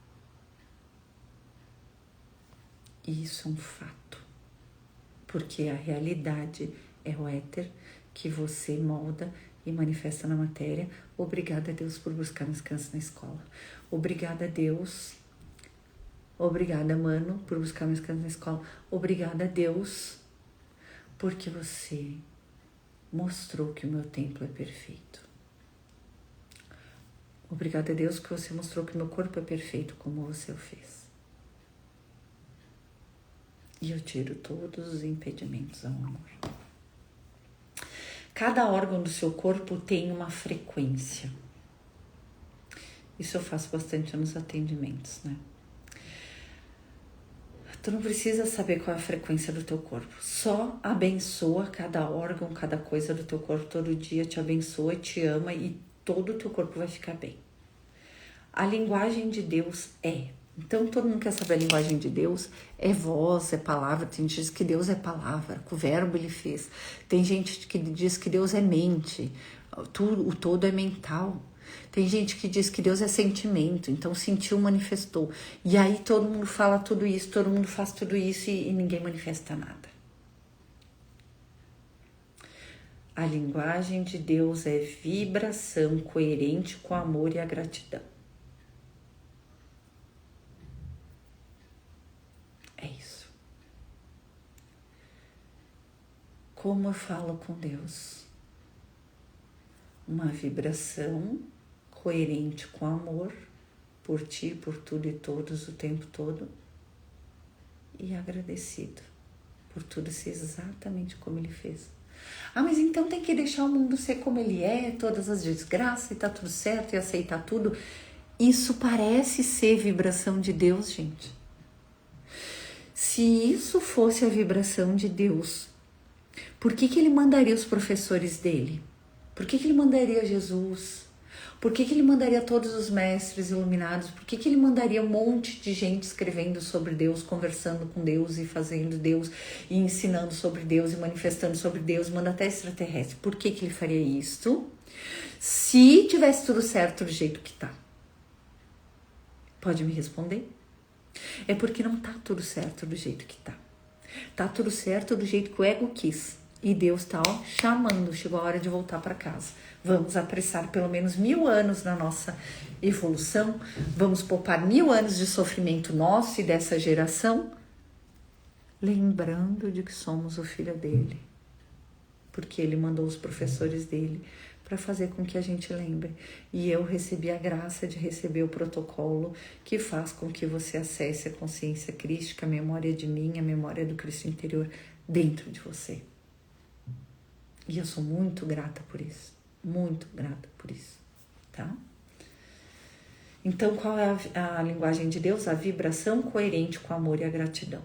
E isso é um fato, porque a realidade é o éter que você molda e manifesta na matéria. Obrigada a Deus por buscar minhas crianças na escola. Obrigada a Deus. Obrigada, mano, por buscar minhas crianças na escola. Obrigada a Deus, porque você mostrou que o meu templo é perfeito. Obrigada a Deus que você mostrou que o meu corpo é perfeito como você o fez. E eu tiro todos os impedimentos ao amor. Cada órgão do seu corpo tem uma frequência. Isso eu faço bastante nos atendimentos, né? Tu não precisa saber qual é a frequência do teu corpo. Só abençoa cada órgão, cada coisa do teu corpo todo dia. Te abençoa, te ama e todo o teu corpo vai ficar bem. A linguagem de Deus é... Então, todo mundo quer saber a linguagem de Deus? É voz, é palavra. Tem gente que diz que Deus é palavra, que o verbo ele fez. Tem gente que diz que Deus é mente, o todo é mental. Tem gente que diz que Deus é sentimento, então sentiu, manifestou. E aí todo mundo fala tudo isso, todo mundo faz tudo isso e ninguém manifesta nada. A linguagem de Deus é vibração coerente com o amor e a gratidão. É isso. Como eu falo com Deus? Uma vibração coerente com amor por ti, por tudo e todos o tempo todo, e agradecido por tudo ser exatamente como ele fez. Ah, mas então tem que deixar o mundo ser como ele é, todas as desgraças e tá tudo certo e aceitar tudo. Isso parece ser vibração de Deus, gente. Se isso fosse a vibração de Deus, por que ele mandaria os professores dele? Por que ele mandaria Jesus? Por que ele mandaria todos os mestres iluminados? Por que ele mandaria um monte de gente escrevendo sobre Deus, conversando com Deus e fazendo Deus, e ensinando sobre Deus e manifestando sobre Deus, manda até extraterrestre? Por que ele faria isso? Se tivesse tudo certo do jeito que tá. Pode me responder? É porque não tá tudo certo do jeito que tá. Tá tudo certo do jeito que o ego quis. E Deus tá, chamando, chegou a hora de voltar para casa. Vamos apressar pelo menos 1000 anos na nossa evolução. Vamos poupar 1000 anos de sofrimento nosso e dessa geração, lembrando de que somos o filho dele. Porque ele mandou os professores dele para fazer com que a gente lembre. E eu recebi a graça de receber o protocolo que faz com que você acesse a consciência crística, a memória de mim, a memória do Cristo interior dentro de você. E eu sou muito grata por isso, tá? Então, qual é a linguagem de Deus? A vibração coerente com o amor e a gratidão.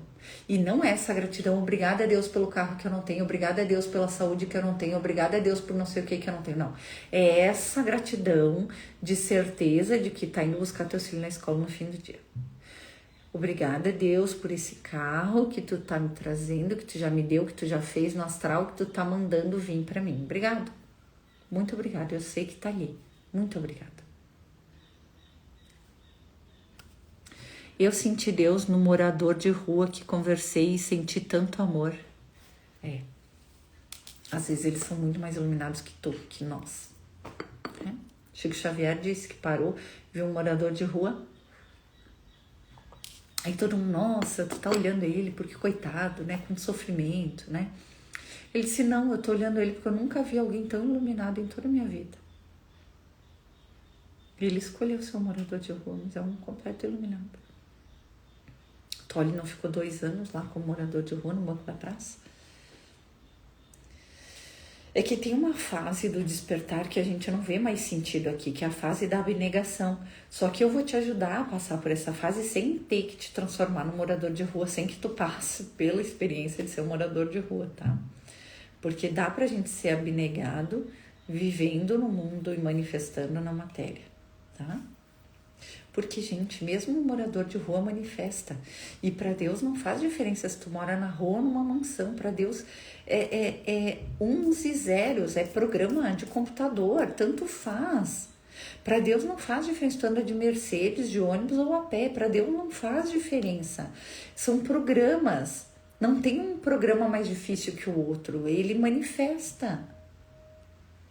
E não é essa gratidão, obrigada a Deus pelo carro que eu não tenho, obrigada a Deus pela saúde que eu não tenho, obrigada a Deus por não sei o que eu não tenho, não. É essa gratidão de certeza de que tá indo buscar teu filho na escola no fim do dia. Obrigada, Deus, por esse carro que tu tá me trazendo, que tu já me deu, que tu já fez no astral, que tu tá mandando vir pra mim. Obrigado. Muito obrigada. Eu sei que tá ali. Muito obrigada. Eu senti Deus no morador de rua que conversei e senti tanto amor. Às vezes eles são muito mais iluminados que nós. Chico Xavier disse que parou, viu um morador de rua. Aí todo mundo, nossa, tu tá olhando ele porque coitado, né, com sofrimento, né? Ele disse, não, eu tô olhando ele porque eu nunca vi alguém tão iluminado em toda a minha vida. Ele escolheu ser um morador de rua, mas é um completo iluminado. Tolly não ficou 2 anos lá como morador de rua no banco da praça? É que tem uma fase do despertar que a gente não vê mais sentido aqui, que é a fase da abnegação. Só que eu vou te ajudar a passar por essa fase sem ter que te transformar num morador de rua, sem que tu passe pela experiência de ser um morador de rua, tá? Porque dá pra gente ser abnegado, vivendo no mundo e manifestando na matéria, tá? Porque, gente, mesmo um morador de rua manifesta. E para Deus não faz diferença se tu mora na rua ou numa mansão. Para Deus é uns e zeros, é programa de computador, tanto faz. Para Deus não faz diferença se tu anda de Mercedes, de ônibus ou a pé. Para Deus não faz diferença. São programas. Não tem um programa mais difícil que o outro. Ele manifesta.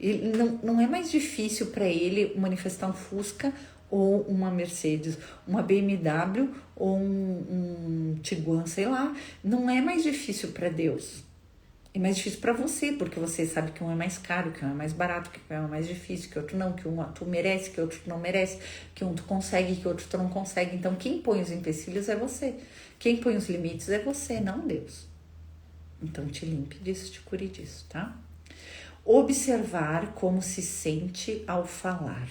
Ele não é mais difícil para ele manifestar um Fusca ou uma Mercedes, uma BMW ou um Tiguan, sei lá. Não é mais difícil para Deus. É mais difícil para você, porque você sabe que um é mais caro, que um é mais barato, que um é mais difícil, que outro não, que um tu merece, que outro tu não merece, que um tu consegue, que outro tu não consegue. Então, quem põe os empecilhos é você. Quem põe os limites é você, não Deus. Então, te limpe disso, te cure disso, tá? Observar como se sente ao falar.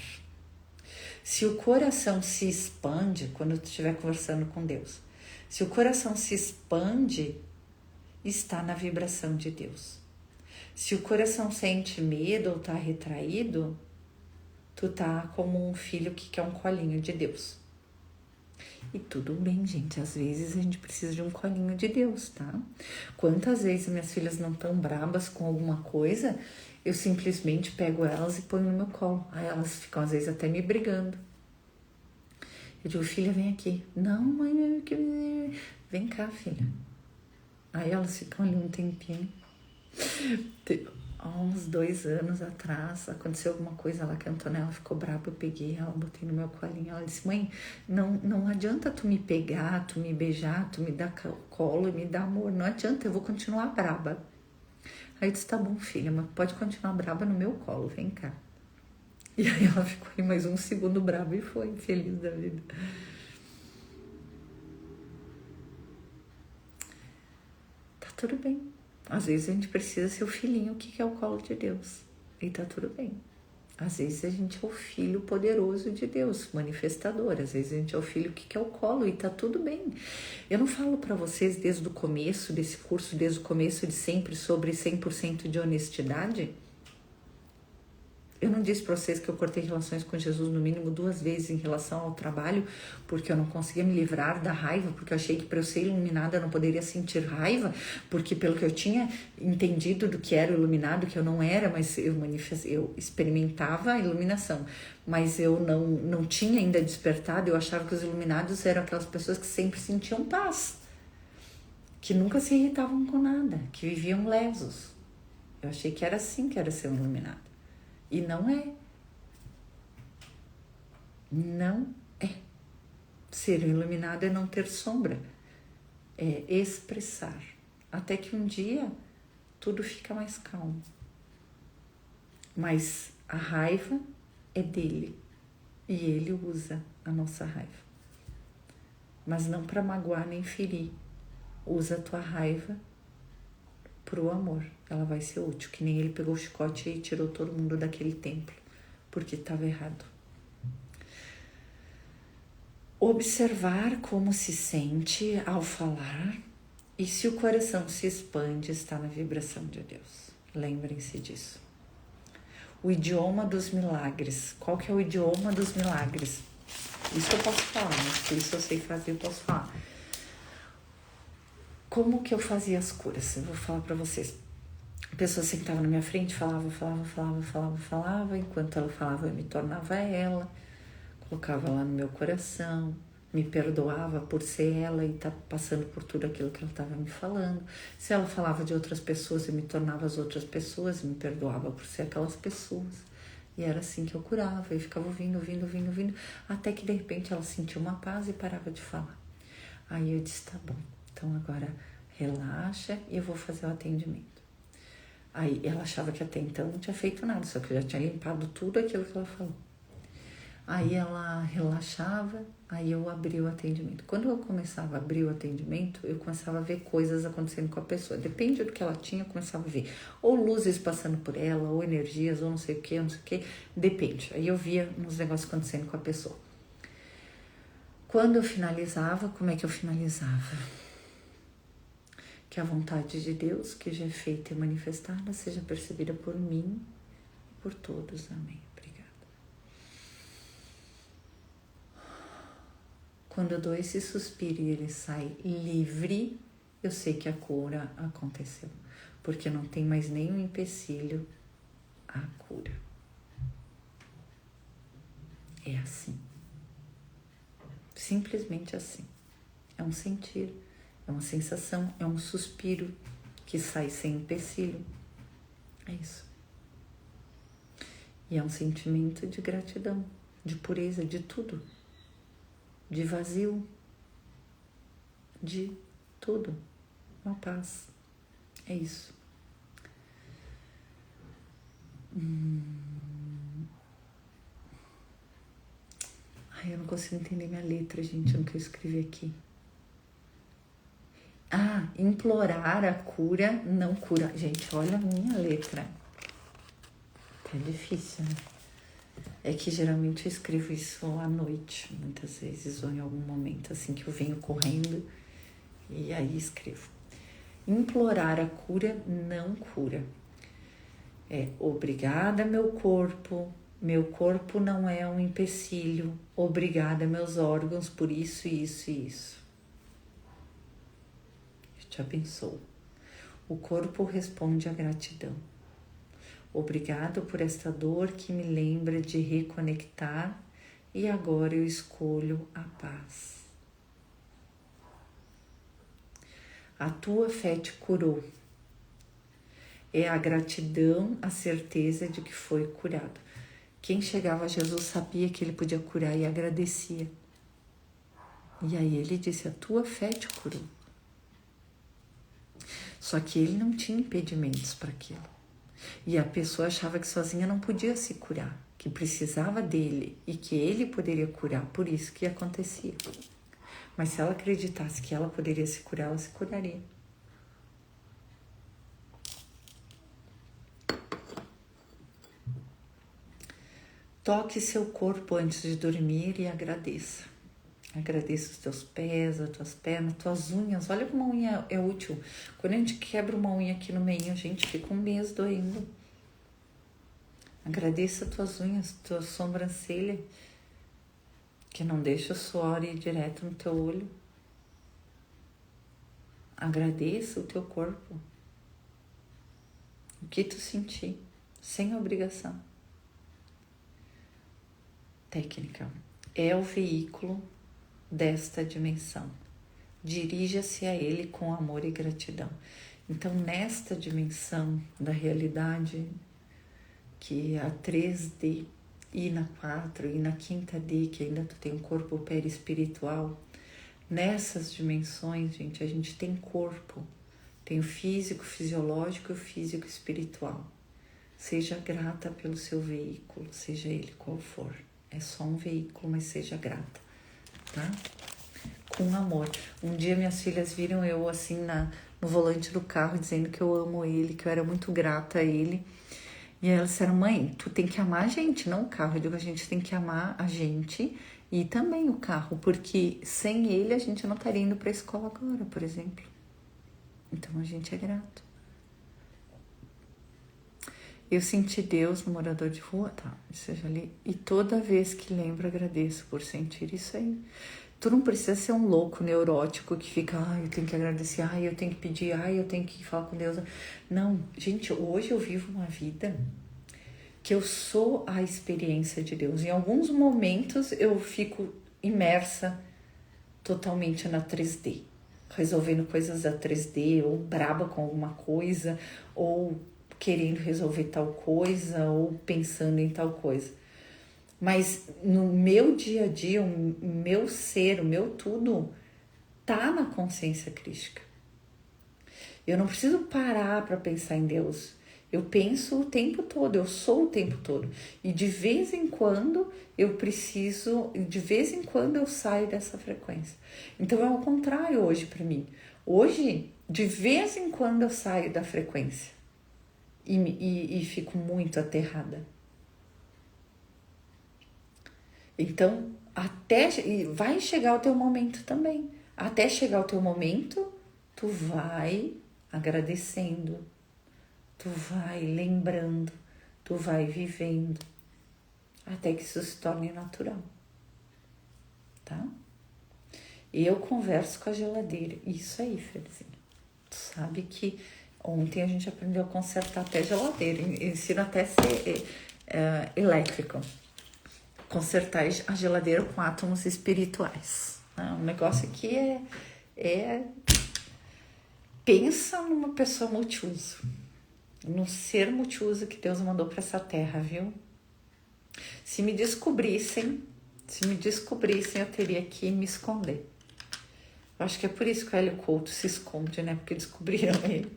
Se o coração se expande, quando tu estiver conversando com Deus, se o coração se expande, está na vibração de Deus. Se o coração sente medo ou tá retraído, tu tá como um filho que quer um colinho de Deus. E tudo bem, gente, às vezes a gente precisa de um colinho de Deus, tá? Quantas vezes minhas filhas não tão brabas com alguma coisa, eu simplesmente pego elas e ponho no meu colo. Aí elas ficam às vezes até me brigando. Eu digo, filha, vem aqui. Não, mãe, vem cá, filha. Aí elas ficam ali um tempinho. Há uns 2 anos atrás, aconteceu alguma coisa lá que a Antonella ficou brava, eu peguei ela, botei no meu colinho, ela disse, mãe, não adianta tu me pegar, tu me beijar, tu me dar colo e me dar amor, não adianta, eu vou continuar braba. Aí eu disse, tá bom, filha, mas pode continuar braba no meu colo, vem cá. E aí ela ficou aí mais 1 segundo brava e foi, feliz da vida. Tá tudo bem. Às vezes a gente precisa ser o filhinho que é o colo de Deus. E tá tudo bem. Às vezes a gente é o filho poderoso de Deus, manifestador. Às vezes a gente é o filho que é o colo e tá tudo bem. Eu não falo para vocês desde o começo desse curso, desde o começo de sempre, sobre 100% de honestidade? Eu não disse para vocês que eu cortei relações com Jesus no mínimo 2 vezes em relação ao trabalho, porque eu não conseguia me livrar da raiva, porque eu achei que para eu ser iluminada eu não poderia sentir raiva, porque pelo que eu tinha entendido do que era o iluminado, que eu não era, mas eu experimentava a iluminação, mas eu não tinha ainda despertado. Eu achava que os iluminados eram aquelas pessoas que sempre sentiam paz, que nunca se irritavam com nada, que viviam lesos. Eu achei que era assim que era ser um iluminado. E não é. Não é. Ser iluminado é não ter sombra. É expressar. Até que um dia tudo fica mais calmo. Mas a raiva é dele. E ele usa a nossa raiva. Mas não para magoar nem ferir. Usa a tua raiva pro amor. Ela vai ser útil. Que nem ele pegou o chicote e tirou todo mundo daquele templo. Porque estava errado. Observar como se sente ao falar e se o coração se expande, está na vibração de Deus. Lembrem-se disso. O idioma dos milagres. Qual que é o idioma dos milagres? Isso eu posso falar, mas isso eu sei fazer, eu posso falar. Como que eu fazia as curas? Eu vou falar para vocês. A pessoa sentava na minha frente, falava. Enquanto ela falava, eu me tornava ela. Colocava lá no meu coração, me perdoava por ser ela e estar passando por tudo aquilo que ela estava me falando. Se ela falava de outras pessoas, eu me tornava as outras pessoas e me perdoava por ser aquelas pessoas. E era assim que eu curava, e ficava ouvindo, até que de repente ela sentiu uma paz e parava de falar. Aí eu disse, tá bom, então agora relaxa e eu vou fazer o atendimento. Aí ela achava que até então não tinha feito nada, só que eu já tinha limpado tudo aquilo que ela falou. Aí ela relaxava, aí eu abri o atendimento. Quando eu começava a abrir o atendimento, eu começava a ver coisas acontecendo com a pessoa. Depende do que ela tinha, eu começava a ver. Ou luzes passando por ela, ou energias, ou não sei o que, Depende. Aí eu via uns negócios acontecendo com a pessoa. Quando eu finalizava, como é que eu finalizava? Que a vontade de Deus, que já é feita e manifestada, seja percebida por mim e por todos. Amém. Quando eu dou esse suspiro e ele sai livre, eu sei que a cura aconteceu. Porque não tem mais nenhum empecilho à cura. É assim. Simplesmente assim. É um sentir, é uma sensação, é um suspiro que sai sem empecilho. É isso. E é um sentimento de gratidão, de pureza, de tudo. De vazio, de tudo, uma paz, é isso. Ai, eu não consigo entender minha letra, gente, no que eu escrevi aqui. Implorar a cura, não cura. Gente, olha a minha letra. Tá difícil, né? É que geralmente eu escrevo isso à noite, muitas vezes, ou em algum momento assim que eu venho correndo e aí escrevo. Implorar a cura não cura. Obrigada, meu corpo não é um empecilho. Obrigada, meus órgãos, por isso, isso e isso. Eu te abençoo. O corpo responde à gratidão. Obrigado por esta dor que me lembra de reconectar e agora eu escolho a paz. A tua fé te curou. É a gratidão, a certeza de que foi curado. Quem chegava a Jesus sabia que ele podia curar e agradecia. E aí ele disse, a tua fé te curou. Só que ele não tinha impedimentos para aquilo. E a pessoa achava que sozinha não podia se curar, que precisava dele e que ele poderia curar, por isso que acontecia. Mas se ela acreditasse que ela poderia se curar, ela se curaria. Toque seu corpo antes de dormir e agradeça. Agradeça os teus pés, as tuas pernas, tuas unhas. Olha como a unha é útil. Quando a gente quebra uma unha aqui no meio, a gente fica um mês doendo. Agradeça tuas unhas, tua sobrancelha, que não deixa o suor ir direto no teu olho. Agradeça o teu corpo, o que tu sentir, sem obrigação. Técnica. É o veículo desta dimensão. Dirija-se a ele com amor e gratidão. Então, nesta dimensão da realidade, que é a 3D, e na 4, e na 5ª D, que ainda tu tem um corpo perispiritual, nessas dimensões, gente, a gente tem corpo, tem o físico, fisiológico e o físico espiritual. Seja grata pelo seu veículo, seja ele qual for. É só um veículo, mas seja grata, tá? Com amor. Um dia minhas filhas viram eu assim no volante do carro, dizendo que eu amo ele, que eu era muito grata a ele. E elas disseram, mãe, tu tem que amar a gente, não o carro. Eu digo, a gente tem que amar a gente e também o carro, porque sem ele a gente não estaria indo para a escola agora, por exemplo. Então a gente é grato. Eu senti Deus no morador de rua, tá? Seja ali. E toda vez que lembro, agradeço por sentir isso aí. Tu não precisa ser um louco neurótico que fica, eu tenho que agradecer, eu tenho que pedir, eu tenho que falar com Deus. Não, gente, hoje eu vivo uma vida que eu sou a experiência de Deus. Em alguns momentos eu fico imersa totalmente na 3D, resolvendo coisas da 3D, ou braba com alguma coisa, ou querendo resolver tal coisa, ou pensando em tal coisa. Mas no meu dia a dia, o meu ser, o meu tudo, tá na consciência crística. Eu não preciso parar para pensar em Deus. Eu penso o tempo todo, eu sou o tempo todo. E de vez em quando eu saio dessa frequência. Então é o contrário hoje para mim. Hoje, de vez em quando eu saio da frequência e fico muito aterrada. Então, vai chegar o teu momento também. Até chegar o teu momento, tu vai agradecendo, tu vai lembrando, tu vai vivendo, até que isso se torne natural, tá? Eu converso com a geladeira, isso aí, Felizinho. Tu sabe que ontem a gente aprendeu a consertar até geladeira, ensino até ser elétrico. Consertar a geladeira com átomos espirituais. O negócio aqui pensa numa pessoa multiuso, num ser multiuso que Deus mandou para essa terra, viu? Se me descobrissem, eu teria que me esconder. Eu acho que é por isso que o Hélio Couto se esconde, né? Porque descobriram ele.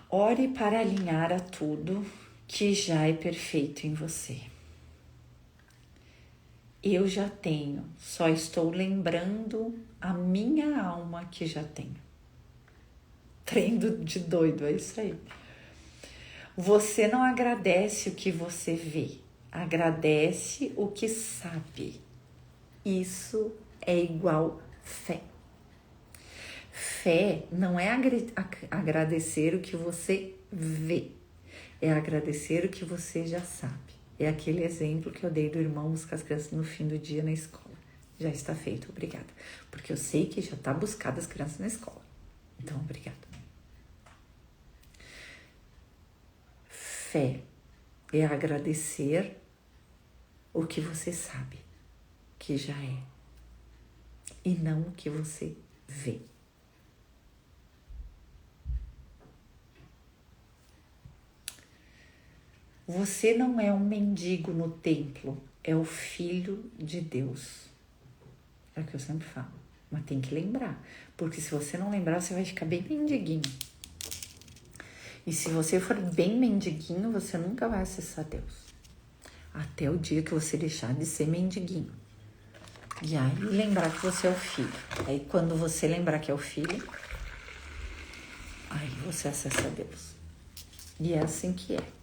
Ore para alinhar a tudo que já é perfeito em você. Eu já tenho, só estou lembrando a minha alma que já tenho. Treino de doido, é isso aí. Você não agradece o que você vê, agradece o que sabe. Isso é igual fé. Fé não é agradecer o que você vê, é agradecer o que você já sabe. É aquele exemplo que eu dei do irmão buscar as crianças no fim do dia na escola. Já está feito, obrigada. Porque eu sei que já está buscado as crianças na escola. Então, obrigada. Fé é agradecer o que você sabe, que já é. E não o que você vê. Você não é um mendigo no templo, é o filho de Deus. É o que eu sempre falo. Mas tem que lembrar, porque se você não lembrar, você vai ficar bem mendiguinho. E se você for bem mendiguinho, você nunca vai acessar Deus. Até o dia que você deixar de ser mendiguinho. E aí lembrar que você é o filho. Aí quando você lembrar que é o filho, aí você acessa Deus. E é assim que é.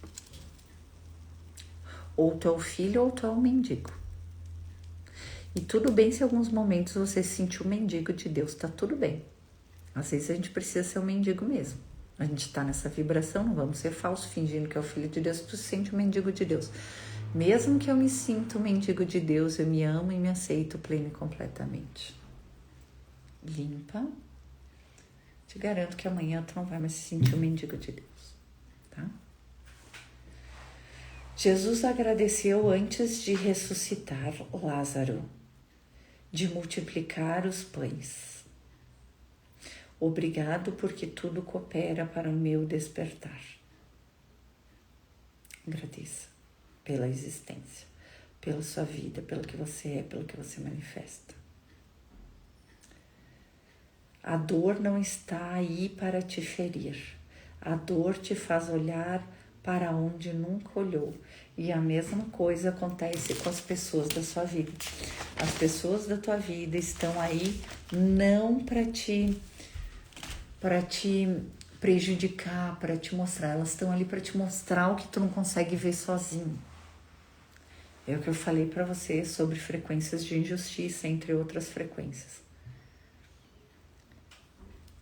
Ou tu é o filho ou tu é o mendigo. E tudo bem se em alguns momentos você se sentiu mendigo de Deus, tá tudo bem. Às vezes a gente precisa ser um mendigo mesmo. A gente está nessa vibração, não vamos ser falsos, fingindo que é o filho de Deus, tu se sente um mendigo de Deus. Mesmo que eu me sinta um mendigo de Deus, eu me amo e me aceito pleno e completamente. Limpa. Te garanto que amanhã tu não vai mais se sentir um mendigo de Deus, tá? Jesus agradeceu antes de ressuscitar Lázaro, de multiplicar os pães. Obrigado porque tudo coopera para o meu despertar. Agradeça pela existência, pela sua vida, pelo que você é, pelo que você manifesta. A dor não está aí para te ferir. A dor te faz olhar para onde nunca olhou. E a mesma coisa acontece com as pessoas da sua vida. As pessoas da tua vida estão aí não para te prejudicar, para te mostrar. Elas estão ali para te mostrar o que tu não consegue ver sozinho. É o que eu falei para você sobre frequências de injustiça, entre outras frequências.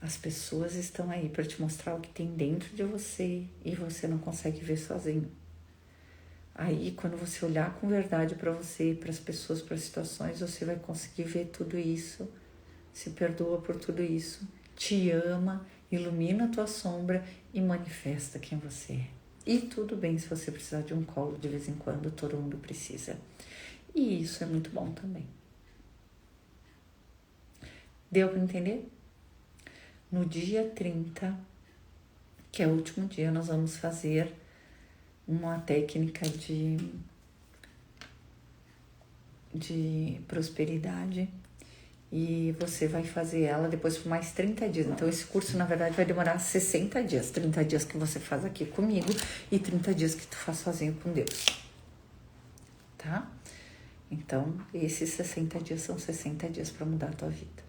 As pessoas estão aí para te mostrar o que tem dentro de você e você não consegue ver sozinho. Aí, quando você olhar com verdade para você, para as pessoas, para as situações, você vai conseguir ver tudo isso, se perdoa por tudo isso, te ama, ilumina a tua sombra e manifesta quem você é. E tudo bem se você precisar de um colo de vez em quando, todo mundo precisa. E isso é muito bom também. Deu para entender? No dia 30, que é o último dia, nós vamos fazer uma técnica de prosperidade e você vai fazer ela depois por mais 30 dias. Então, esse curso, na verdade, vai demorar 60 dias. 30 dias que você faz aqui comigo e 30 dias que tu faz sozinho com Deus. Tá? Então, esses 60 dias são 60 dias para mudar a tua vida.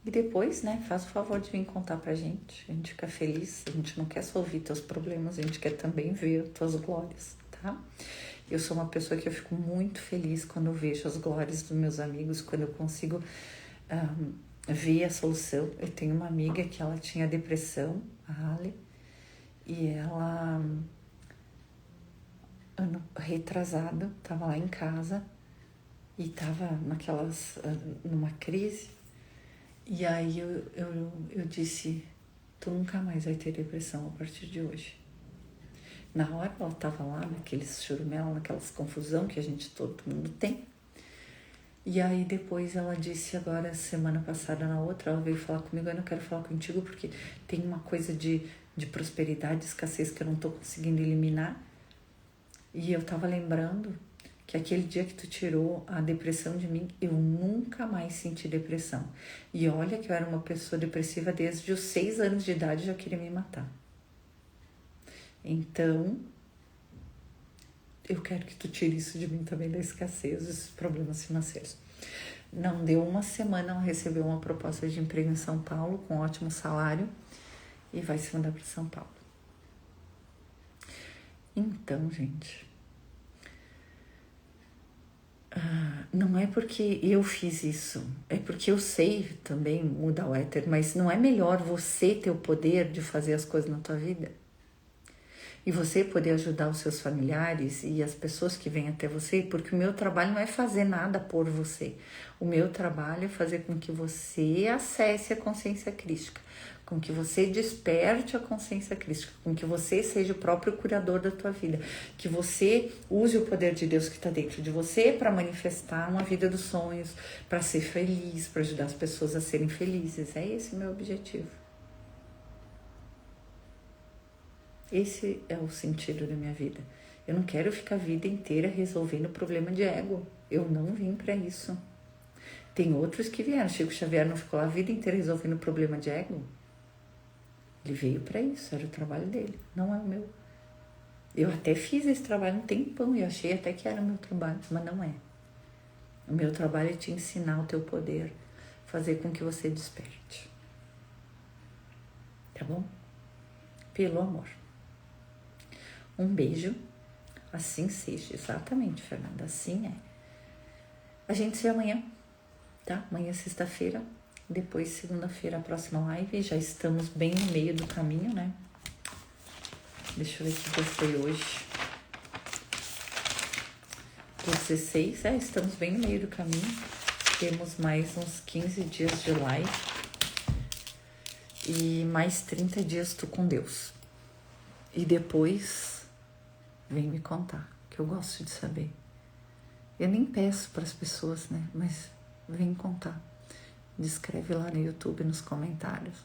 E depois, né, faz o favor de vir contar pra gente. A gente fica feliz, a gente não quer só ouvir teus problemas, a gente quer também ver tuas glórias, tá? Eu sou uma pessoa que eu fico muito feliz quando eu vejo as glórias dos meus amigos, quando eu consigo ver a solução. Eu tenho uma amiga que ela tinha depressão, a Ale, e ela, ano retrasado, tava lá em casa e tava numa crise. E aí eu disse, tu nunca mais vai ter depressão a partir de hoje. Na hora ela tava lá, naqueles churumela, naquelas confusão que todo mundo tem. E aí depois ela disse agora, semana passada, na outra, ela veio falar comigo, eu não quero falar contigo porque tem uma coisa de prosperidade, escassez que eu não tô conseguindo eliminar. E eu tava lembrando que aquele dia que tu tirou a depressão de mim, eu nunca mais senti depressão. E olha que eu era uma pessoa depressiva desde os 6 anos de idade, já queria me matar. Então, eu quero que tu tire isso de mim também, da escassez, desses problemas financeiros. Não deu uma semana, ela recebeu uma proposta de emprego em São Paulo, com ótimo salário, e vai se mudar para São Paulo. Então, gente... não é porque eu fiz isso, é porque eu sei também mudar o éter, mas não é melhor você ter o poder de fazer as coisas na tua vida? E você poder ajudar os seus familiares e as pessoas que vêm até você, porque o meu trabalho não é fazer nada por você. O meu trabalho é fazer com que você acesse a consciência crística, com que você desperte a consciência crística, com que você seja o próprio curador da tua vida, que você use o poder de Deus que está dentro de você para manifestar uma vida dos sonhos, para ser feliz, para ajudar as pessoas a serem felizes. É esse o meu objetivo. Esse é o sentido da minha vida. Eu não quero ficar a vida inteira resolvendo problema de ego. Eu não vim para isso. Tem outros que vieram. Chico Xavier não ficou a vida inteira resolvendo problema de ego. Ele veio para isso, era o trabalho dele, não é o meu. Eu até fiz esse trabalho um tempão e achei até que era o meu trabalho, mas não é. O meu trabalho é te ensinar o teu poder, fazer com que você desperte. Tá bom? Pelo amor. Um beijo. Assim seja. Exatamente, Fernanda. Assim é. A gente se vê amanhã, tá? Amanhã, sexta-feira, Depois, segunda-feira, a próxima live. Já estamos bem no meio do caminho, né? Deixa eu ver o que gostei hoje. 16, estamos bem no meio do caminho. Temos mais uns 15 dias de live. E mais 30 dias tu com Deus. E depois, vem me contar, que eu gosto de saber. Eu nem peço para as pessoas, né? Mas vem contar. Descreve lá no YouTube, nos comentários.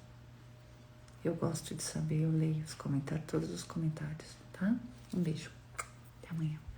Eu gosto de saber, eu leio os comentários, todos os comentários, tá? Um beijo. Até amanhã.